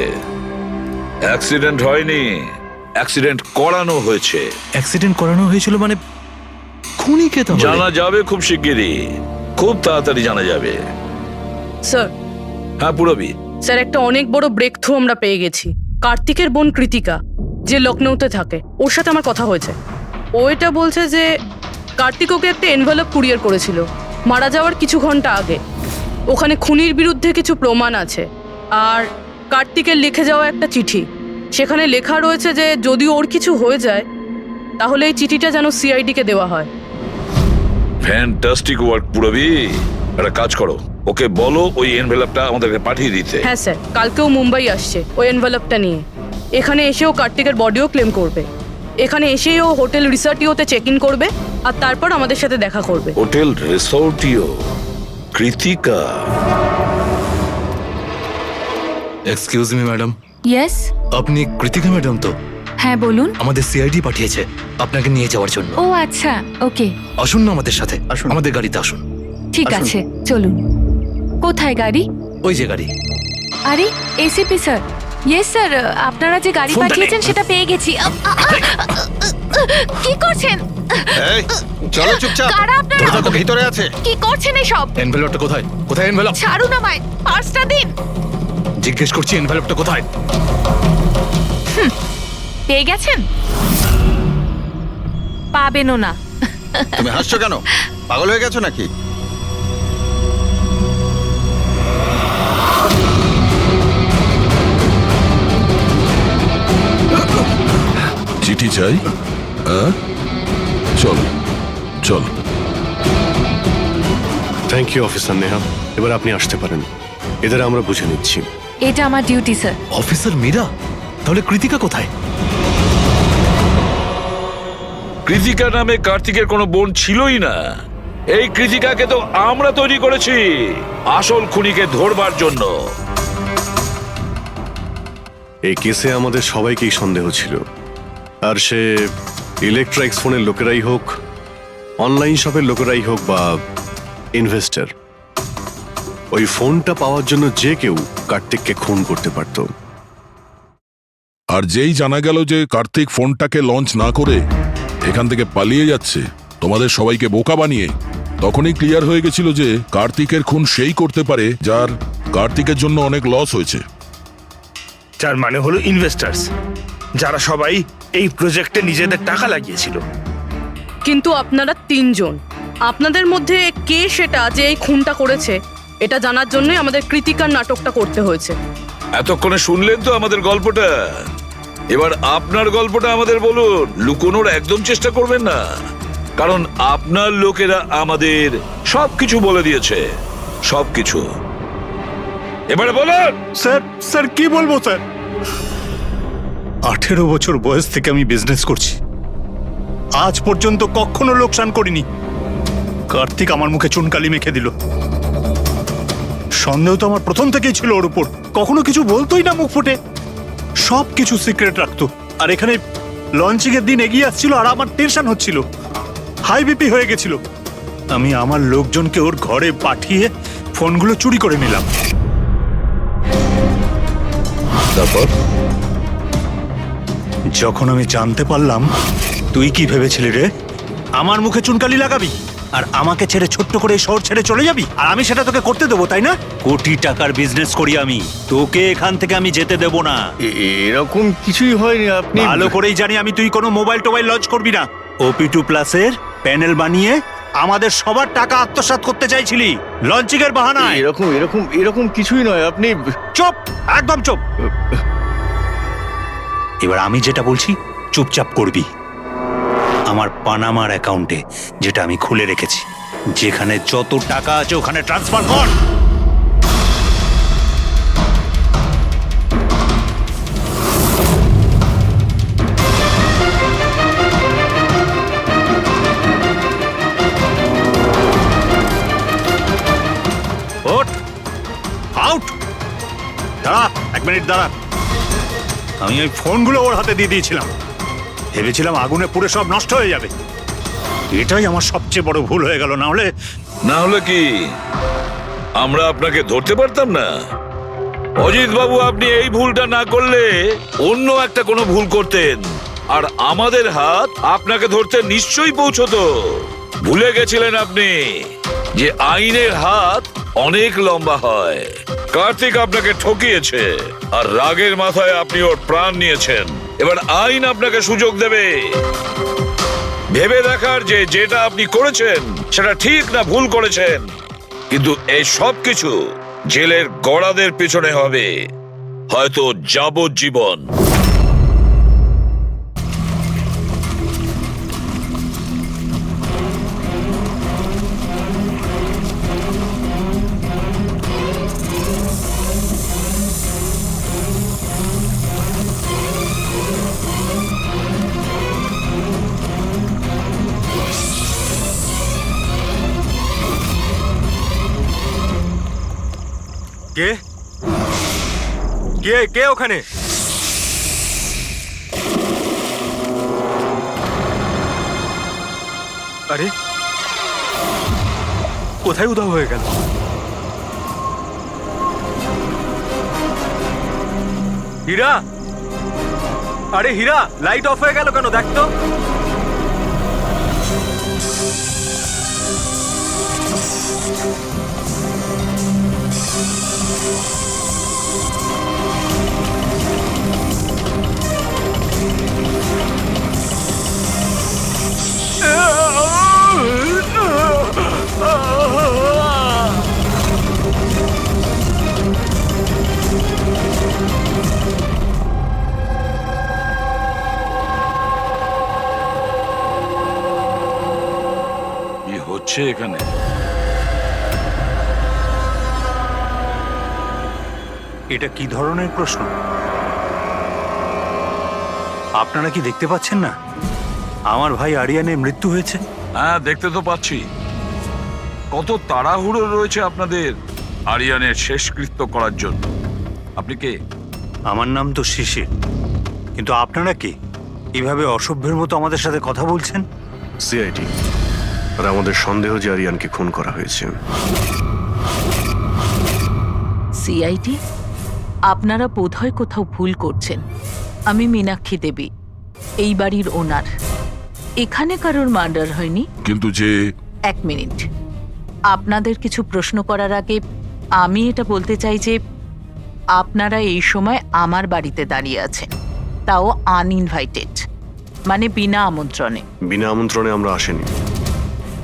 অ্যাক্সিডেন্ট হয়নি, অ্যাক্সিডেন্ট করানো হয়েছে। অ্যাক্সিডেন্ট করানো হয়েছিল মানে খুনি কে? তাহলে জানা যাবে খুব শিগগিরই, খুব তাড়াতাড়ি জানা যাবে। স্যার। হ্যাঁ পুরবি। স্যার, একটা অনেক বড় ব্রেক থ্রু আমরা পেয়ে গেছি। কার্তিকের বোন কৃতিকা, যে লখনৌতে থাকে, ওর সাথে আমার কথা হয়েছে। ও এটা বলছে যে কার্তিক ওকে একটা এনভেলপ কুরিয়ার করেছিল মারা যাওয়ার কিছু ঘন্টা আগে। ওখানে খুনির বিরুদ্ধে কিছু প্রমাণ আছে, আর কার্তিকের লিখে যাওয়া একটা চিঠি, সেখানে লেখা রয়েছে যে যদি ওর কিছু হয়ে যায় তাহলে এই চিঠিটা যেন সিআইডিকে দেওয়া হয়। ফ্যান্টাস্টিক ওয়ার্ক পুরবি। একটা কাজ করো, ওকে বলো ওই এনভেলপটা আমাদেরকে পাঠিয়ে দিতে। হ্যাঁ স্যার, কালকেও মুম্বাই আসছে ওই এনভেলপটা নিয়ে। এখানে এসেও কার্তিকের বডিও ক্লেম করবে। এখানে এসেই ও হোটেল রিসর্টিওতে চেক ইন করবে আর তারপর আমাদের সাথে দেখা করবে। হোটেল রিসোর্টিও? Kritika? Excuse me madam, yes, আপনি কৃতিকা ম্যাডাম তো? হ্যাঁ বলুন। আমাদের সিআইডি পাঠিয়েছে আপনাকে নিয়ে যাওয়ার জন্য। ও আচ্ছা, ওকে, আসুন না আমাদের সাথে, আসুন। আমাদের গাড়িতে আসুন। ঠিক আসুন। আছে, চলুন। কোথায় গাড়ি? ওই যে গাড়ি। আরে এসিপি স্যার, ইয়েস স্যার, আপনারা যে গাড়ি ফোনটা পাঠিয়েছেন নে। সেটা পেয়ে গেছি। কি করছেন? এই চলো চুপচাপ, কারা আপনারা? দরজা তো ভিতরে আছে। কি করছেন এসব? এনভেলপটা কোথায়? কোথায় এনভেলপ? ছাড়ুন আমায়, পার্সটা দিন। জিজ্ঞেস করছি এনভেলপটা কোথায়? পেয়ে গেছেন? পাবেনও না। তুমি হাসছো কেন? পাগল হয়ে গেছো নাকি? চিঠি চাই? চল চল। থ্যাংক ইউ অফিসার নেহা, এবার আপনি আসতে পারেন। এদের আমরা বুঝে নিচ্ছি। এটা আমার ডিউটি স্যার। অফিসার মীরা? তাহলে কৃতিকা কোথায়? কৃতিকা নামে কার্তিকের কোনো বোন ছিলই না। এই কৃতিকাকে তো আমরা তৈরি করেছি আসল খুনিকে ধরবার জন্য। এই কেসে আমাদের সবাইকেই সন্দেহ ছিল, আর সে ইলেকট্রনিক্স ফোনের লোকেরাই হোক, অনলাইন শপের লোকেরাই হোক বা ইনভেস্টর, ওই ফোনটা পাওয়ার জন্য যে কেউ কার্তিককে খুন করতে পারত। আর যেই জানা গেল যে কার্তিক ফোনটাকে লঞ্চ না করে এখান থেকে পালিয়ে যাচ্ছে তোমাদের সবাইকে বোকা বানিয়ে, তখনই ক্লিয়ার হয়ে গেছিল যে কার্তিকের খুন সেই করতে পারে যার কার্তিকের জন্য অনেক লস হয়েছে। যার মানে হলো ইনভেস্টার্স, যারা সবাই এই প্রজেক্টে নিজেদের টাকা লাগিয়েছিল। কিন্তু আপনারা তিনজন, আপনাদের মধ্যে কে সেটা যে এই খুনটা করেছে এটা জানার জন্যই আমাদের কৃতিকার নাটকটা করতে হয়েছে। এতক্ষণে শুনলেন তো আমাদের গল্পটা, এবার আপনার গল্পটা আমাদের বলুন। লুকোনোর একদম চেষ্টা করবেন না, কারণ আপনার লোকেরা আমাদের সবকিছু বলে দিয়েছে, সবকিছু। এবারে বলুন। স্যার কি বলবো স্যার? 18 বছর বয়স থেকে আমি বিজনেস করছি, আজ পর্যন্ত কখনো লোকসান করিনি। কার্তিক আমার মুখে চুনকালি মেখে দিল। সন্দেহ তো আমার প্রথম থেকেই ছিল ওর উপর। কখনো কিছু বলতোই না মুখ ফুটে, সব কিছু সিক্রেট রাখতো। আর এখানে লঞ্চিং এর দিন এগিয়ে আসছিল আর আমার টেনশন হচ্ছিল, হাই বিপি হয়ে গেছিল। আমি আমার লোকজনকে ওর ঘরে পাঠিয়ে ফোনগুলো চুরি করে নিলাম। তারপর যখন আমি জানতে পারলাম, তুই কি ভেবেছিলি রে? আমার মুখে চুনকালি লাগাবি আর আমাকে ছেড়ে ছোট্ট করে এই শহর ছেড়ে চলে যাবি, আর আমি সেটা তোকে করতে দেবো, তাই না? কোটি টাকার বিজনেস করি আমি, তোকে এখান থেকে আমি যেতে দেবো না। এরকম কিছুই হয়নি। আপনি ভালো করেই জানি আমি তুই কোনো মোবাইল টোবাইল লঞ্চ করবি না। OP2 প্লাসের প্যানেল বানিয়ে আমাদের সবার টাকা আত্মসাৎ করতে চাইছিলি লঞ্চিং এর বাহানায়। এরকম এরকম এরকম কিছুই নয়। আপনি চুপ, একদম চুপ। এবার আমি যেটা বলছি চুপচাপ করবি। আমার পানামার অ্যাকাউন্টে, যেটা আমি খুলে রেখেছি, যেখানে যত টাকা আছে ওখানে ট্রান্সফার কর। ওঠ, আউট। দাঁড়া, 1 মিনিট দাঁড়া। আমি ওই ফোনগুলো ওর হাতে দিয়ে দিয়েছিলাম, ভেবেছিলাম আগুনে পুড়ে সব নষ্ট হয়ে যাবে। এটাই আমার সবচেয়ে বড় ভুল হয়ে গেল। না হলে কি আমরা আপনাকে ধরতে পারতাম না? অজিত বাবু, আপনি এই ভুলটা না করলে অন্য একটা কোনো ভুল করতেন, আর আমাদের হাত আপনাকে ধরতে নিশ্চয়ই পৌঁছতো। ভুলে গেছিলেন আপনি যে আইনের হাত অনেক লম্বা হয়। কার্তিক আপনাকে ঠকিয়েছে, আর রাগের মাথায় আপনি ওর প্রাণ নিয়েছেন। এবার আইন আপনাকে সুযোগ দেবে ভেবে দেখার যে যেটা আপনি করেছেন সেটা ঠিক না ভুল করেছেন। কিন্তু এই সব কিছু জেলের গড়াদের পিছনে হবে, হয়তো যাবজ্জীবন। কে কে কে ওখানে? আরে কোথায় উধাও হয়ে গেল? হীরা, আরে হীরা, লাইট অফ হয়ে গেল কেন? দেখ তো। কি হচ্ছে এখানে? এটা কি ধরনের প্রশ্ন? আপনারা কি দেখতে পাচ্ছেন না আমার ভাই আরিয়ানের মৃত্যু হয়েছে? হ্যাঁ, দেখতে তো পাচ্ছি। কত তাড়াহুড়ো রয়েছে আপনাদের আরিয়ানের শেষকৃত্য করার জন্য। আপনি কে? আমার নাম তো শিশির, কিন্তু আপনারা কি এভাবে অসভ্যের মতো আমাদের সাথে কথা বলছেন? সিআইডি, আর আমাদের সন্দেহ যে আরিয়ানকে খুন করা হয়েছে। সিআইডি, আপনারা বোধহয় কোথাও ভুল করছেন। আমি মীনাক্ষী দেবী, এই বাড়ির ওনার। এখানে কারোর মার্ডার হয়নি। কিন্তু যে এক মিনিট, আপনাদের কিছু প্রশ্ন করার আগে আমি এটা বলতে চাই যে আপনারা এই সময় আমার বাড়িতে দাঁড়িয়ে আছেন, তাও আনইনভাইটেড, মানে বিনা আমন্ত্রণে। বিনা আমন্ত্রণে আমরা আসেনি,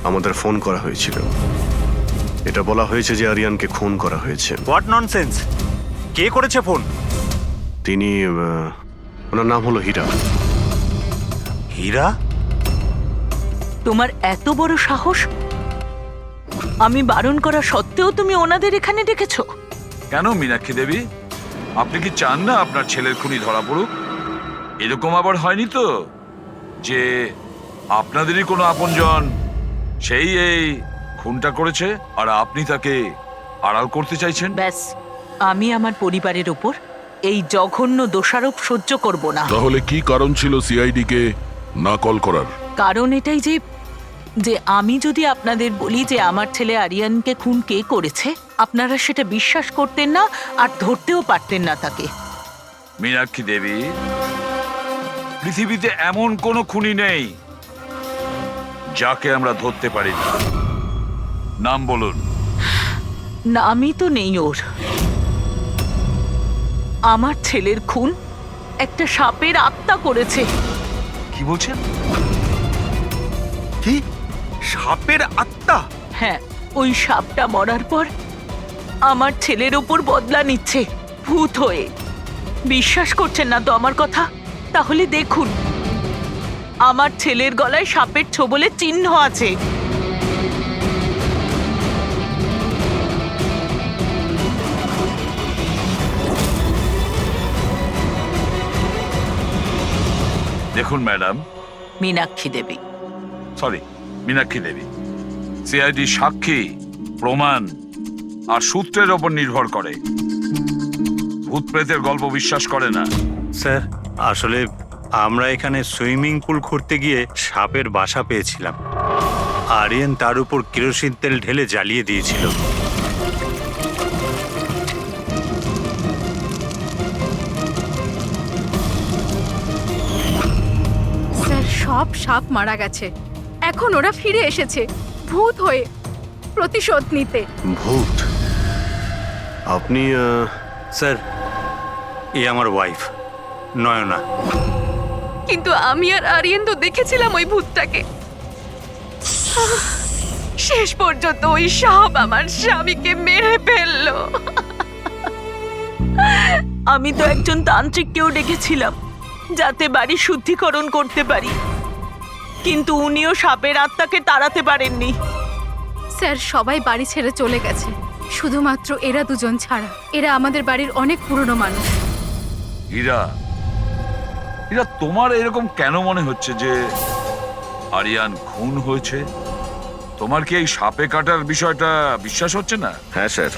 আমাদের ফোন করা হয়েছিল। এটা বলা হয়েছে যে আরিয়ানকে খুন করা হয়েছে। What nonsense! কে করেছে ফোন? তিনি ওনার নাম হলো হীরা। হীরা? তোমার এত বড় সাহস! আমি বারণ করা সত্ত্বেও তুমি ওনাদের এখানে ডেকেছো? কেন মীনাক্ষী দেবী, আপনি কি চান না আপনার ছেলের খুনি ধরা পড়ুক? এরকম আবার হয়নি তো যে আপনাদেরই কোনো আপনজন সেই এই খুনটা করেছে আর আপনি তাকে আড়াল করতে চাইছেন? ব্যাস, আমি আমার পরিবারের উপর এই জঘন্য দোষারোপ সহ্য করব না। তাহলে কি কারণ ছিল সিআইডি কে না কল করার? কারণ এটাই যে যে আমি যদি আপনাদের বলি যে আমার ছেলে আরিয়ানকে খুন কে করেছে, আপনারা সেটা বিশ্বাস করতেন না আর ধরতেও পারতেন না তাকে। মীনাক্ষী দেবী, পৃথিবীতে এমন কোনো খুনি নেই যাকে আমরা ধরতে পারি না। নাম বলুন। নামই তো নেই ওর। আমার ছেলের খুন একটা সাপের আত্মা করেছে। কি বলছেন? কি? সাপের আত্মা? হ্যাঁ, ওই সাপটা মরার পর আমার ছেলের ওপর বদলা নিচ্ছে ভূত হয়ে। বিশ্বাস করছেন না তো আমার কথা? তাহলে দেখুন, আমার ছেলের গলায় সাপের ছোবলের চিহ্ন আছে। দেখুন ম্যাডাম, মীনাক্ষী দেবী। সরি, মীনাক্ষী দেবী, সিআইডি সাক্ষী, প্রমাণ আর সূত্রের ওপর নির্ভর করে। ভূত প্রেতের গল্প বিশ্বাস করে না। স্যার, আসলে আমরা এখানে সুইমিং পুল খুঁড়তে গিয়ে সাপের বাসা পেয়েছিলাম। আরিয়ান তার উপর কেরোসিন তেল ঢেলে জ্বালিয়ে দিয়েছিল। স্যার, সব সাপ মারা গেছে। এখন ওরা ফিরে এসেছে ভূত হয়ে প্রতিশোধ নিতে। ভূত? আপনি স্যার, এ আমার ওয়াইফ নয়না। কিন্তু আমি আর আরিয়ান তো দেখেছিলাম ওই ভূতটাকে। শেষ পর্যন্ত ওই সাপ আমার স্বামীকে মেরে ফেললো। আমি তো একজন তান্ত্রিককেও ডেকেছিলাম যাতে বাড়ি শুদ্ধিকরণ করতে পারি, কিন্তু উনিও সাপের আত্মাকে তাড়াতে পারেননি। স্যার, সবাই বাড়ি ছেড়ে চলে গেছে, শুধুমাত্র এরা দুজন ছাড়া। এরা আমাদের বাড়ির অনেক পুরনো মানুষ। হীরা, হীরা, তোমার এরকম কেন মনে হচ্ছে যে আরিয়ান খুন হয়েছে? তোমার কি এই সাপে কাটার বিষয়টা বিশ্বাস হচ্ছে না? হ্যাঁ স্যার,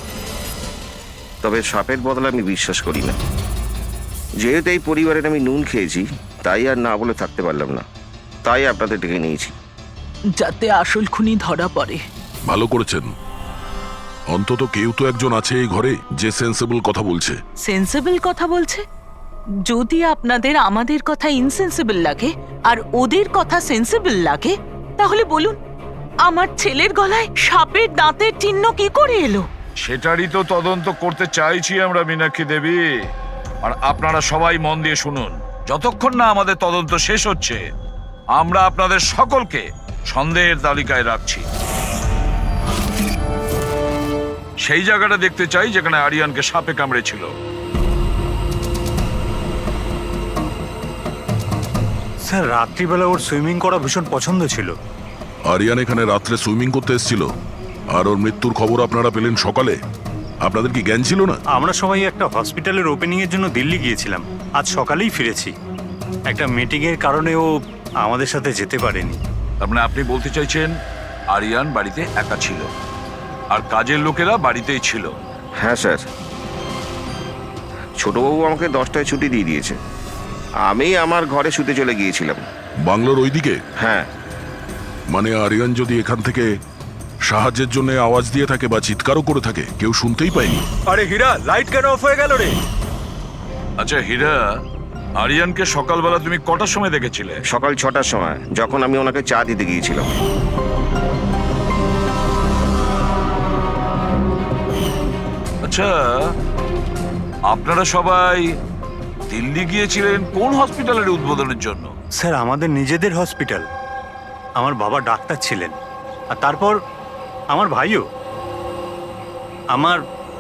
তবে সাপের বদলে আমি বিশ্বাস করি না। যেহেতু এই পরিবারের আমি নুন খেয়েছি, তাই আর না বলে থাকতে পারলাম না, তাই আপনাদের ডেকে নিয়েছি। যাতে আসল খুনি ধরা পড়ে। ভালো করেছেন। অন্তত কেউ তো একজন আছে এই ঘরে যে সেন্সেবল কথা বলছে। সেন্সিবল কথা বলছে? যদি আপনাদের আমাদের কথা ইনসেন্সিবল লাগে আর ওদের কথা সেন্সিবল লাগে, তাহলে বলুন আমার ছেলের গলায় সাপের দাঁতের চিহ্ন কি করে এলো? সেটারই তো তদন্ত করতে চাইছি আমরা, মীনাক্ষী দেবী। আর আপনারা সবাই মন দিয়ে শুনুন, যতক্ষণ না আমাদের তদন্ত শেষ হচ্ছে আমরা আপনাদের সকলকে সন্দেহের তালিকায় রাখছি। সেই জায়গাটা দেখতে চাই যেখানে আরিয়ানকে সাপে কামড়েছিল। স্যার, রাত্রিবেলা ওর সুইমিং করা ভীষণ পছন্দ ছিল। আরিয়ান এখানে রাত্রে সুইমিং করতে এসেছিল, আর ওর মৃত্যুর খবর আপনারা পেলেন সকালে। আপনাদের কি জ্ঞান ছিল না? আমরা সবাই একটা হসপিটালের ওপেনিং এর জন্য দিল্লি গিয়েছিলাম, আজ সকালেই ফিরেছি। একটা মিটিং এর কারণে ও আমাদের সাথে যেতে পারেনি। তার মানে আপনি বলতে চাইছেন আরিয়ান বাড়িতে একা ছিল আর কাজের লোকেরা বাড়িতেই ছিল? হ্যাঁ স্যার, ছোটবাবু আমাকে 10টায় ছুটি দিয়ে দিয়েছে। আমি আমার ঘরে শুতে চলে গিয়েছিলাম। বাংলোর ওইদিকে? হ্যাঁ। মানে আরিয়ান যদি এখান থেকে সাহায্যের জন্য আওয়াজ দিয়ে থাকে বা চিৎকারও করে থাকে, কেউ শুনতেই পায়নি। আরে হীরা, লাইট কেন অফ হয়ে গেল রে? আচ্ছা হীরা, আরিয়ানকে সকালবেলা তুমি কটার সময় দেখেছিলে? সকাল 6টার সময়, যখন আমি ওনাকে চা দিতে গিয়েছিলাম। আচ্ছা, আপনারা সবাই দিল্লি গিয়েছিলেন কোন হসপিটালের উদ্বোধনের জন্য? স্যার, আমাদের নিজেদের হসপিটাল। আমার বাবা ডাক্তার ছিলেন, আর তারপর আমার ভাইও,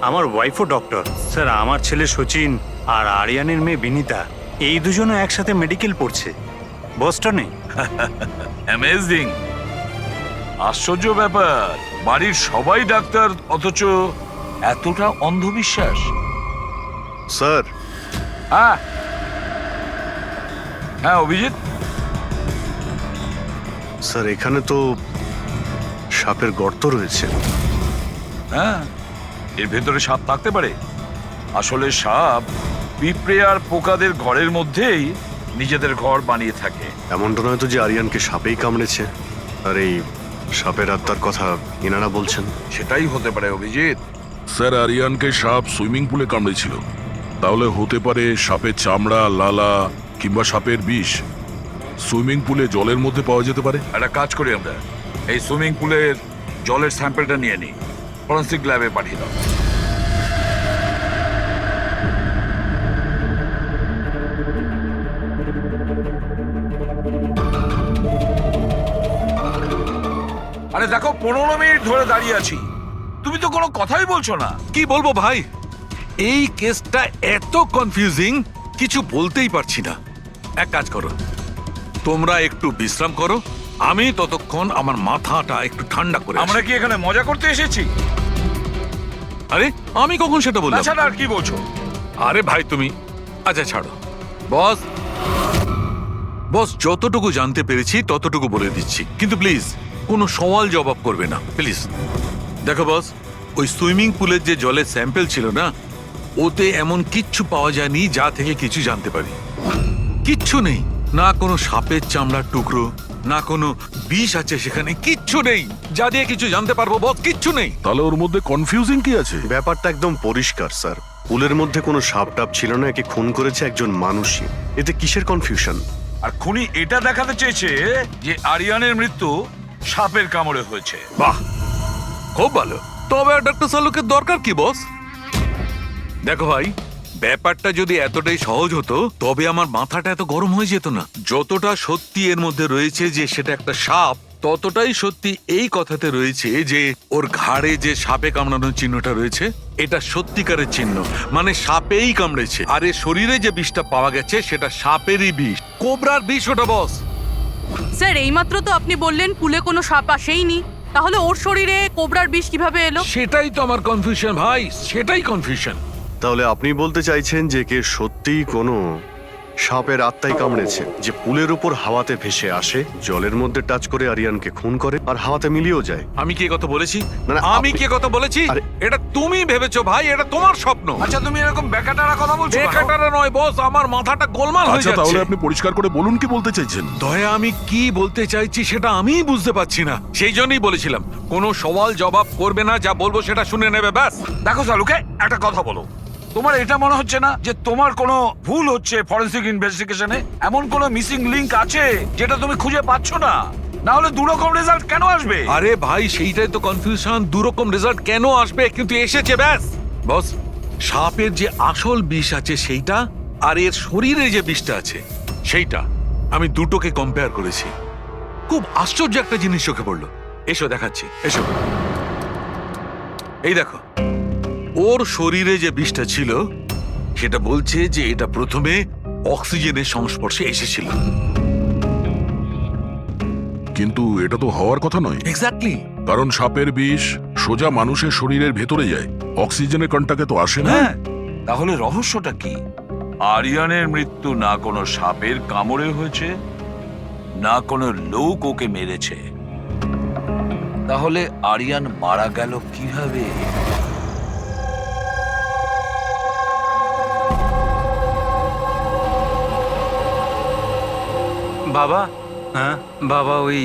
আমার ওয়াইফও ডক্টর। স্যার, আমার ছেলে সচিন আর আরিয়ানের মেয়ে বিনীতা, এই দুজনও একসাথে মেডিকেল পড়ছে বস্টনে। অ্যামেজিং, আশ্চর্য ব্যাপার। বাড়ির সবাই ডাক্তার, অথচ এতটা অন্ধবিশ্বাস। স্যার। হ্যাঁ হ্যাঁ অভিজিৎ। স্যার, এখানে তো সাপের গর্ত রয়েছে। হ্যাঁ, এর ভেতরে সাপ থাকতে পারে। আসলে সাপ পিঁপড়ে আর পোকাদের ঘরের মধ্যেই নিজেদের ঘর বানিয়ে থাকে। এমনটা নয় তো যে আরিয়ানকে সাপেই কামড়েছে আর এই সাপের আত্মার কথা এনারা বলছেন? সেটাই হতে পারে অভিজিৎ। স্যার, আরিয়ানকে সাপ সুইমিং পুলে কামড়েছিল, তাহলে হতে পারে সাপের চামড়া, লালা কিংবা সাপের বিষ সুইমিং পুলে জলের মধ্যে পাওয়া যেতে পারে। একটা কাজ করি আমরা, এই সুইমিং পুলের জলের স্যাম্পলটা নিয়ে নিই, ফরেন্সিক ল্যাবে পাঠিয়ে দাও। আরে দেখো, 15 মিনিট ধরে দাঁড়িয়ে আছি, তুমি তো কোনো কথাই বলছো না। কি বলবো ভাই, এই কেসটা এত কনফিউজিং, কিছু বলতেই পারছি না। এক কাজ করো, তোমরা একটু বিশ্রাম করো, আমি ততক্ষণ আমার মাথাটা একটু ঠান্ডা করে। আমরা কি এখানে মজা করতে এসেছি? আরে আমি কখন সেটা বললাম? আচ্ছা, আর কি বলছো? আরে ভাই তুমি, আচ্ছা ছাড়ো। বস বস, যতটুকু জানতে পেরেছি ততটুকু বলে দিচ্ছি, কিন্তু প্লিজ কোনো সওয়াল জবাব করবে না প্লিজ। দেখো বস, ওই সুইমিং পুলের যে জলের স্যাম্পল ছিল না, ওতে এমন কিচ্ছু পাওয়া যায়নি যা থেকে কিছু জানতে পারি। কিচ্ছু নেই, না কোনো সাপের চামড়ার টুকরো, না কোনো বিষ আছে সেখানে, কিচ্ছু নেই যা দিয়ে কিছু জানতে পারবো বস, কিচ্ছু নেই। তাহলে ওর মধ্যে কনফিউজিং কি আছে? ব্যাপারটা একদম পরিষ্কার স্যার। পুলের মধ্যে কোনো সাপ টাপ ছিল না, একে খুন করেছে একজন মানুষই। এতে কিসের কনফিউশন? আর খুনি এটা দেখাতে চেয়েছে যে আরিয়ানের মৃত্যু সাপের কামড়ে হয়েছে। বাহ, খুব ভালো। তবে ডক্টর সালুকের দরকার কি বস? দেখো ভাই, ব্যাপারটা যদি এতটাই সহজ হতো তবে আমার মাথাটা এত গরম হয়ে যেত না। যতটা সত্যি এর মধ্যে রয়েছে যে সেটা একটা সাপ, ততটাই সত্যি এই কথাতে রয়েছে যে ওর ঘাড়ে যে সাপে কামড়ানোর চিহ্নটা রয়েছে, এটা সত্যিকারের চিহ্ন, মানে সাপেই কামড়েছে। আর এর শরীরে যে বিষটা পাওয়া গেছে সেটা সাপেরই বিষ, কোবরার বিষ ওটা বস। স্যার, এইমাত্র তো আপনি বললেন পুলে কোনো সাপ আসেইনি, তাহলে ওর শরীরে কোবরার বিষ কিভাবে এলো? সেটাই তো আমার কনফিউশন ভাই, সেটাই কনফিউশন। তাহলে আপনি বলতে চাইছেন যে কে সত্যিই কোনো সাপের আত্মাই কামড়েছে, যে পুলের উপর হাওয়াতে ভেসে আসে, জলের মধ্যে টাচ করে আরিয়ানকে খুন করে আর হাওয়াতে মিলিয়েও যায়। আমি কি কথা বলেছি? না, না, আমি আপনি- কি কথা বলেছি? আরে- এটা তুমি ভেবেছো ভাই, এটা তোমার স্বপ্ন। আচ্ছা তুমি এরকম বেকাটারা কথা বলছো কেন? বেকাটারা নয় বস, আমার মাথাটা গোলমাল হয়ে আচ্ছা তাহলে যাচ্ছে। আপনি পরিষ্কার করে বলুন কি বলতে চাইছেন। দয়া আমি কি বলতে চাইছি সেটা আমিই বুঝতে পারছি না, সেই জন্যই বলেছিলাম কোনো সওয়াল জবাব করবে না, যা বলবো সেটা শুনে নেবে ব্যাস। দেখো সালুকে, একটা কথা বলো, তোমার এটা মনে হচ্ছে না যে তোমার কোনো ভুল হচ্ছে ফরেনসিক ইনভেস্টিগেশনে? এমন কোনো মিসিং লিংক আছে যেটা তুমি খুঁজে পাচ্ছ না? না হলে দুরকম রেজাল্ট কেন আসবে? আরে ভাই সেইটাই তো কনফিউশন, দুরকম রেজাল্ট কেন আসবে, কিন্তু এসেছে ব্যাস। বস, সাপের যে আসল বিষ আছে সেইটা, আর এর শরীরে যে বিষটা আছে সেইটা, আমি দুটোকে কম্পেয়ার করেছি। খুব আশ্চর্য একটা জিনিস চোখে পড়লো। এসো দেখাচ্ছি, এসো। এই দেখো, ওর শরীরে যে বিষটা ছিল সেটা বলছে যে এটা প্রথমে অক্সিজেনের সংস্পর্শে এসেছিল। কিন্তু এটা তো হওয়ার কথা নয়, এক্স্যাক্টলি। কারণ সাপের বিষ সোজা মানুষের শরীরের ভেতরে যায়, অক্সিজেনের কন্টাক্টে তো আসে না। হ্যাঁ, তাহলে রহস্যটা কি? আরিয়ানের মৃত্যু না কোনো সাপের কামড়ে হয়েছে, না কোনো লোক ওকে মেরেছে। তাহলে আরিয়ান মারা গেল কিভাবে? বাবা, হ্যাঁ বাবা, ওই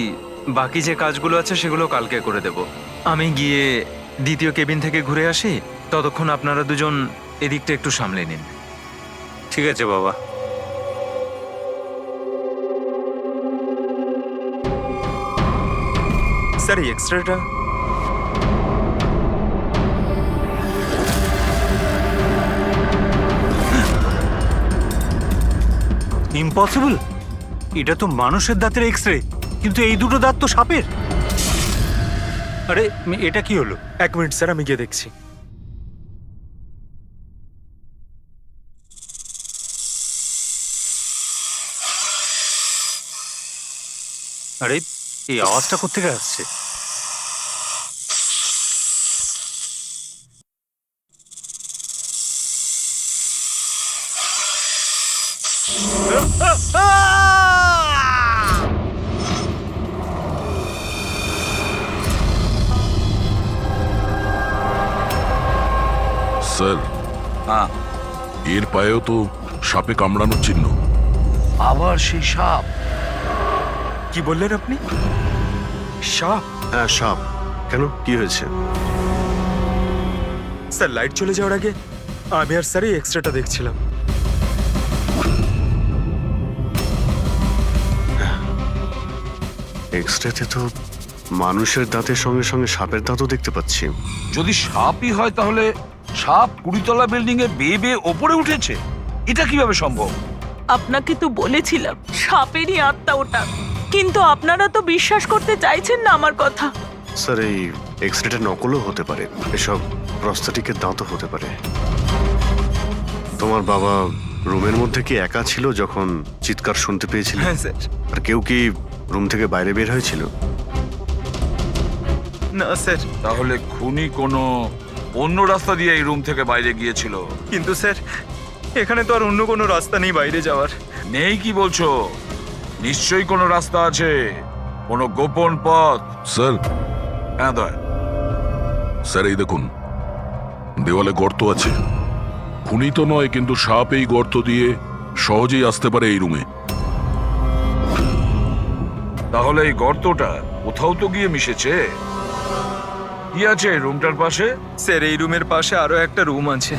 বাকি যে কাজগুলো আছে সেগুলো কালকে করে দেব। আমি গিয়ে দ্বিতীয় কেবিন থেকে ঘুরে আসি, ততক্ষণ আপনারা দুজন এদিকটা একটু সামলে নিন। ঠিক আছে বাবা। স্যার এই এক্সট্রাটা ইম্পসিবল, এটা তো মানুষের দাঁতের এক্সরে, কিন্তু এই দুটো দাঁত তো সাপের। আরে এটা কি হলো? 1 মিনিট স্যার, আমি গিয়ে দেখছি। আরে এই আওয়াজটা কোত্থেকে আসছে? স্যার, হ্যাঁ, এর পায়েও তো সাপে কামড়ানোর চিহ্ন। আবার সেই সাপ? কি বললেন আপনি? সাপ? হ্যাঁ সাপ। কেন, কি হয়েছে? স্যার লাইট চলে যাওয়ার আগে আমি আর স্যার এই এক্সট্রাটা দেখছিলাম। এক্সরেতে তো মানুষের দাঁতের সঙ্গে সঙ্গে সাপের দাঁতও দেখতে পাচ্ছি। যদি সাপই হয় তাহলে সাপ 20তলা বিল্ডিং এ বেয়ে বেয়ে ওপরে উঠেছে, এটা কিভাবে সম্ভব? আপনাকে তো বলেছিলাম সাপেরই আত্মা ওটা, কিন্তু আপনারা তো বিশ্বাস করতে চাইছেন না আমার কথা। স্যার এই এক্সরেটা নকলও হতে পারে, এসব প্রস্থেটিকের দাঁতও হতে পারে। তোমার বাবা রুমের মধ্যে কি একা ছিল যখন চিৎকার শুনতে পেয়েছিল? হ্যাঁ স্যার। আর কেউ কি রুম থেকে বাইরে বের হয়েছিল? না স্যার। তাহলে খুনি কোনো অন্য রাস্তা দিয়ে এই রুম থেকে বাইরে গিয়েছিল? কিন্তু স্যার এখানে তো আর অন্য কোনো রাস্তা নেই বাইরে যাওয়ার। নেই কি বলছো? নিশ্চয়ই কোনো রাস্তা আছে, কোনো গোপন পথ। স্যার, হ্যাঁ দয়। স্যার এই দেখুন, দেওয়ালে গর্ত আছে। খুনি তো নয়, কিন্তু সাপ এই গর্ত দিয়ে সহজেই আসতে পারে এই রুমে। তাহলে এই গর্তটা কোথাও তো গিয়ে মিশেছে। কি আছে এই রুমটার পাশে? স্যার এই রুমের পাশে আরো একটা রুম আছে।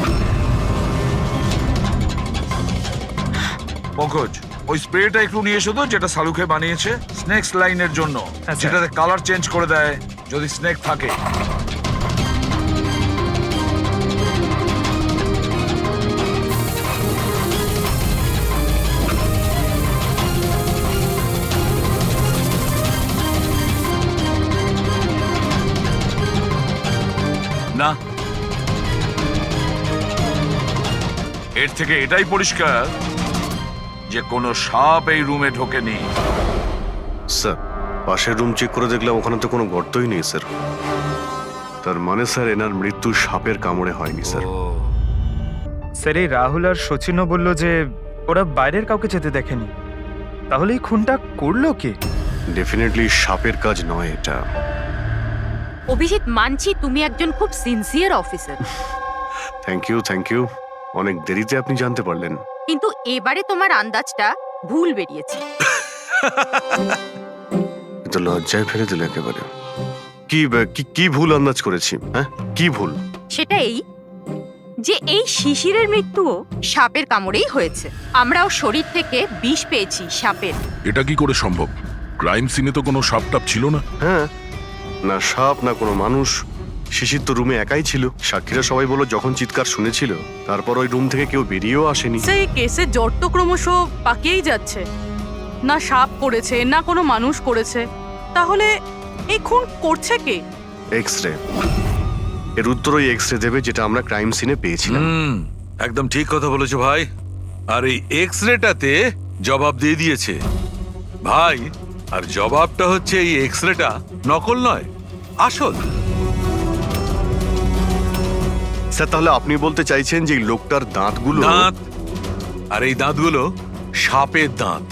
পঙ্কজ, ওই স্প্রেটা একটু নিয়ে এসো তো, যেটা সালুকে বানিয়েছে স্নেকস লাইনের জন্য, যেটাতে কালার চেঞ্জ করে দেয় যদি স্নেক থাকে। না, এর থেকে এটাই পরিষ্কার যে কোনো সাপ এই রুমে ঢোকেনি। স্যার পাশের রুম চেক করে দেখলাম ওখানে তো কোনো গর্তই নেই স্যার। তার মানে স্যার এনার মৃত্যু সাপের কামড়ে হয়নি স্যার। স্যার এই রাহুল আর সচিনও বলল যে ওরা বাইরের কাউকে যেতে দেখেনি, তাহলে এই খুনটা করলো কে? ডেফিনেটলি সাপের কাজ নয় এটা। অভিজিৎ, মানছি তুমি একজন খুব সিনসিয়ার অফিসার, থ্যাংক ইউ। অনেক দেরিতে আপনি জানতে পারলেন। কিন্তু এবারে তোমার আন্দাজটা ভুল বেরিয়েছে। তো লজ্জায় ফেলে দিল একেবারে। কি ভুল আন্দাজ করেছি? হ্যাঁ, কি ভুল? সেটা এই যে এই শিশিরের মৃত্যুও সাপের কামড়েই হয়েছে। আমরাও শরীর থেকে বিষ পেয়েছি সাপের। এটা কি করে সম্ভব? ক্রাইম সিনে তো কোনো সাপ টাপ ছিল না। হ্যাঁ, না সাপ না কোনো মানুষ। শিশির তো রুমে একাই ছিল। সাক্ষীরা সবাই বলল যখন চিৎকার শুনেছিল তারপর ওই রুম থেকে কেউ বেরিয়েও আসেনি। সেই কেসের জট তো ক্রমশ পাকিয়েই যাচ্ছে। না সাপ করেছে না কোনো মানুষ করেছে, তাহলে এই খুন করছে কে? এক্স-রে। এর উত্তর ওই এক্স-রে দেবে যেটা আমরা ক্রাইম সিনে পেয়েছিলাম। একদম ঠিক কথা বলেছো ভাই। আর এই এক্স রেটাতে জবাব দিয়ে দিয়েছে ভাই। আর জবাবটা হচ্ছে এই এক্স রেটা নকল নয়, আসল। স্যার, তাহলে আপনি বলতে চাইছেন যে এই লোকটার দাঁতগুলো? দাঁত, আর এই দাঁতগুলো সাপের দাঁত।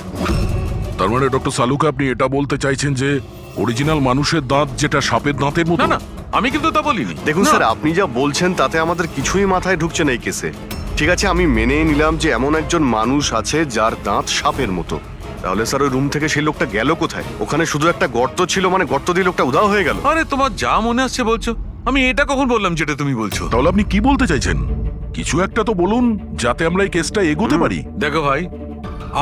তার মানে ডক্টর সালুকা, আপনি এটা বলতে চাইছেন যে অরিজিনাল মানুষের দাঁত যেটা সাপের দাঁতের মতো? না, আমি কিন্তু তা বলিনি। দেখুন স্যার, আপনি যা বলছেন তাতে আমাদের কিছুই মাথায় ঢুকছে না এই কেসে। ঠিক আছে, আমি মেনে নিলাম যে এমন একজন মানুষ আছে যার দাঁত সাপের মতো। তাহলে স্যার ওই রুম থেকে সেই লোকটা গেল কোথায়? ওখানে শুধু একটা গর্ত ছিল, মানে গর্ত দিয়ে লোকটা উধাও হয়ে গেল। আরে তোমার যা মনে আসছে বলছো। আমি এটা কখন বললাম যেটা তুমি বলছো? তাহলে আপনি কি বলতে চাইছেন? কিছু একটা তো বলুন যাতে আমরা এই কেসটা এগোতে পারি। দেখো ভাই,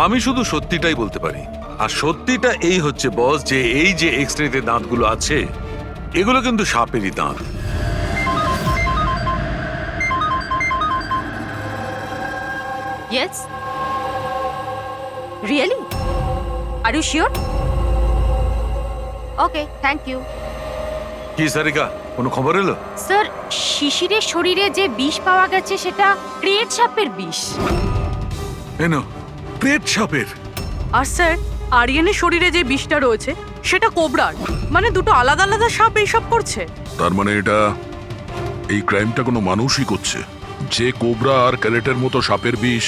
আমি শুধু সত্যিটাই বলতে পারি। আর সত্যিটা এই হচ্ছে বস, যে এই যে এক্স-রেতে দাঁতগুলো আছে এগুলো কিন্তু সাপেরই দাঁত। Yes? Really? Are you sure? Okay, thank you. কি সারিকা, কোনো খবর এলো? স্যার, শিশিরের শরীরে যে বিষ পাওয়া গেছে সেটা ক্রেট সাপের বিষ। এনো, পেট সাপের। আর স্যার, আরিয়ানের শরীরে যে বিষটা রয়েছে সেটা কোবরার। মানে দুটো আলাদা আলাদা সাপ এইসব করছে। তার মানে এটা এই ক্রাইমটা কোনো মানুষই করছে, যে কোবরা আর ক্যারেটের মতো সাপের বিষ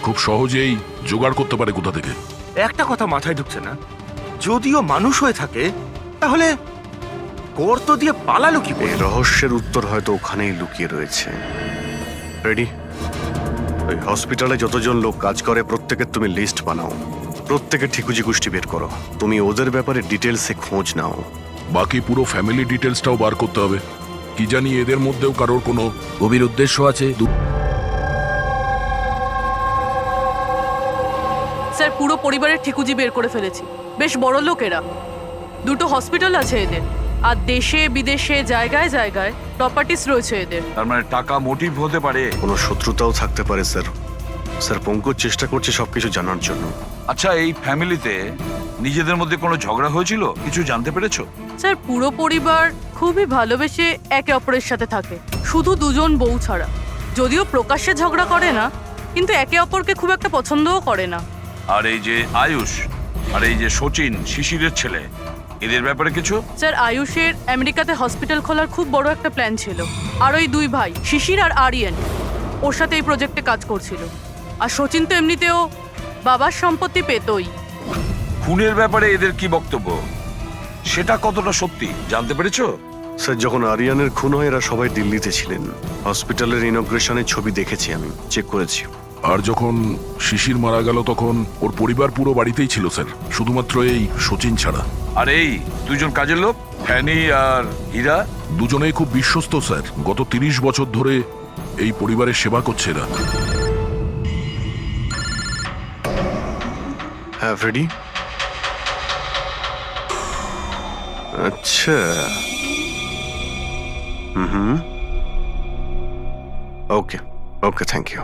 খুব সহজেই জোগাড় করতে পারে কোথা থেকে। একটা কথা মাথায় ঢুকছে না, যদিও মানুষ হয়ে থাকে তাহলে গর্ত দিয়ে পালালো কি করে? এই রহস্যের উত্তর হয়তো ওখানেই লুকিয়ে রয়েছে। রেডি? ওই হসপিটালে যতজন লোক কাজ করে প্রত্যেকের তুমি লিস্ট বানাও, প্রত্যেকের ঠিকুজি গোষ্ঠী বের করো। তুমি ওদের ব্যাপারে ডিটেলসে খোঁজ নাও। বাকি পুরো ফ্যামিলি ডিটেলসটাও বার করতে হবে। কি জানি এদের মধ্যেও কারোর কোনো গভীর উদ্দেশ্য আছে। স্যার, পুরো পরিবারের ঠিকুজি বের করে ফেলেছি। বেশ বড় লোকেরা। দুটো হসপিটাল আছে এদের, আর দেশে বিদেশে জায়গায় জায়গায় প্রপার্টিস রয়েছে এদের। তার মানে টাকা মোটিভ হতে পারে। কোনো শত্রুতাও থাকতে পারে স্যার। স্যার, পঙ্কজ চেষ্টা করছে সবকিছু জানার জন্য। আচ্ছা, এই ফ্যামিলিতে নিজেদের মধ্যে কোনো ঝগড়া হয়েছিল? কিছু জানতে পেরেছো? স্যার, পুরো পরিবার খুবই ভালোবেসে একে অপরের সাথে থাকে, শুধু দুজন বউ ছাড়া। যদিও প্রকাশ্যে ঝগড়া করে না, কিন্তু একে অপরকে খুব একটা পছন্দও করে না। আর এই যে আয়ুষ আর এই যে সচিন, শিশিরের ছেলে, এদের ব্যাপারে কিছু? স্যার, আয়ুষের আমেরিকাতে হসপিটাল খোলার খুব বড় একটা প্ল্যান ছিল। আর ওই দুই ভাই শিশির আর আরিয়ান ওর সাথে এই প্রজেক্টে কাজ করছিল। আর সচিন তো এমনিতেও বাবার সম্পত্তি পেতই। খুনের ব্যাপারে এদের কি বক্তব্য, সেটা কতটা সত্যি জানতে পেরেছো? স্যার, যখন আরিয়ানের খুন হয় এরা সবাই দিল্লিতে ছিলেন। হসপিটালের ইনগ্রেশনের ছবি দেখেছি, আমি চেক করেছি। আর যখন শিশির মারা গেল তখন ওর পরিবার পুরো বাড়িতেই ছিল স্যার, শুধুমাত্র এই সচিন ছাড়া। আর এই দুজন কাজের লোক, ফ্যানি আর হীরা, দুজনেই খুব বিশ্বস্ত স্যার। গত 30 বছর ধরে এই পরিবারের সেবা করছে এরা। হ্যাঁ ফ্রেডি। আচ্ছা, ওকে ওকে, থ্যাংক ইউ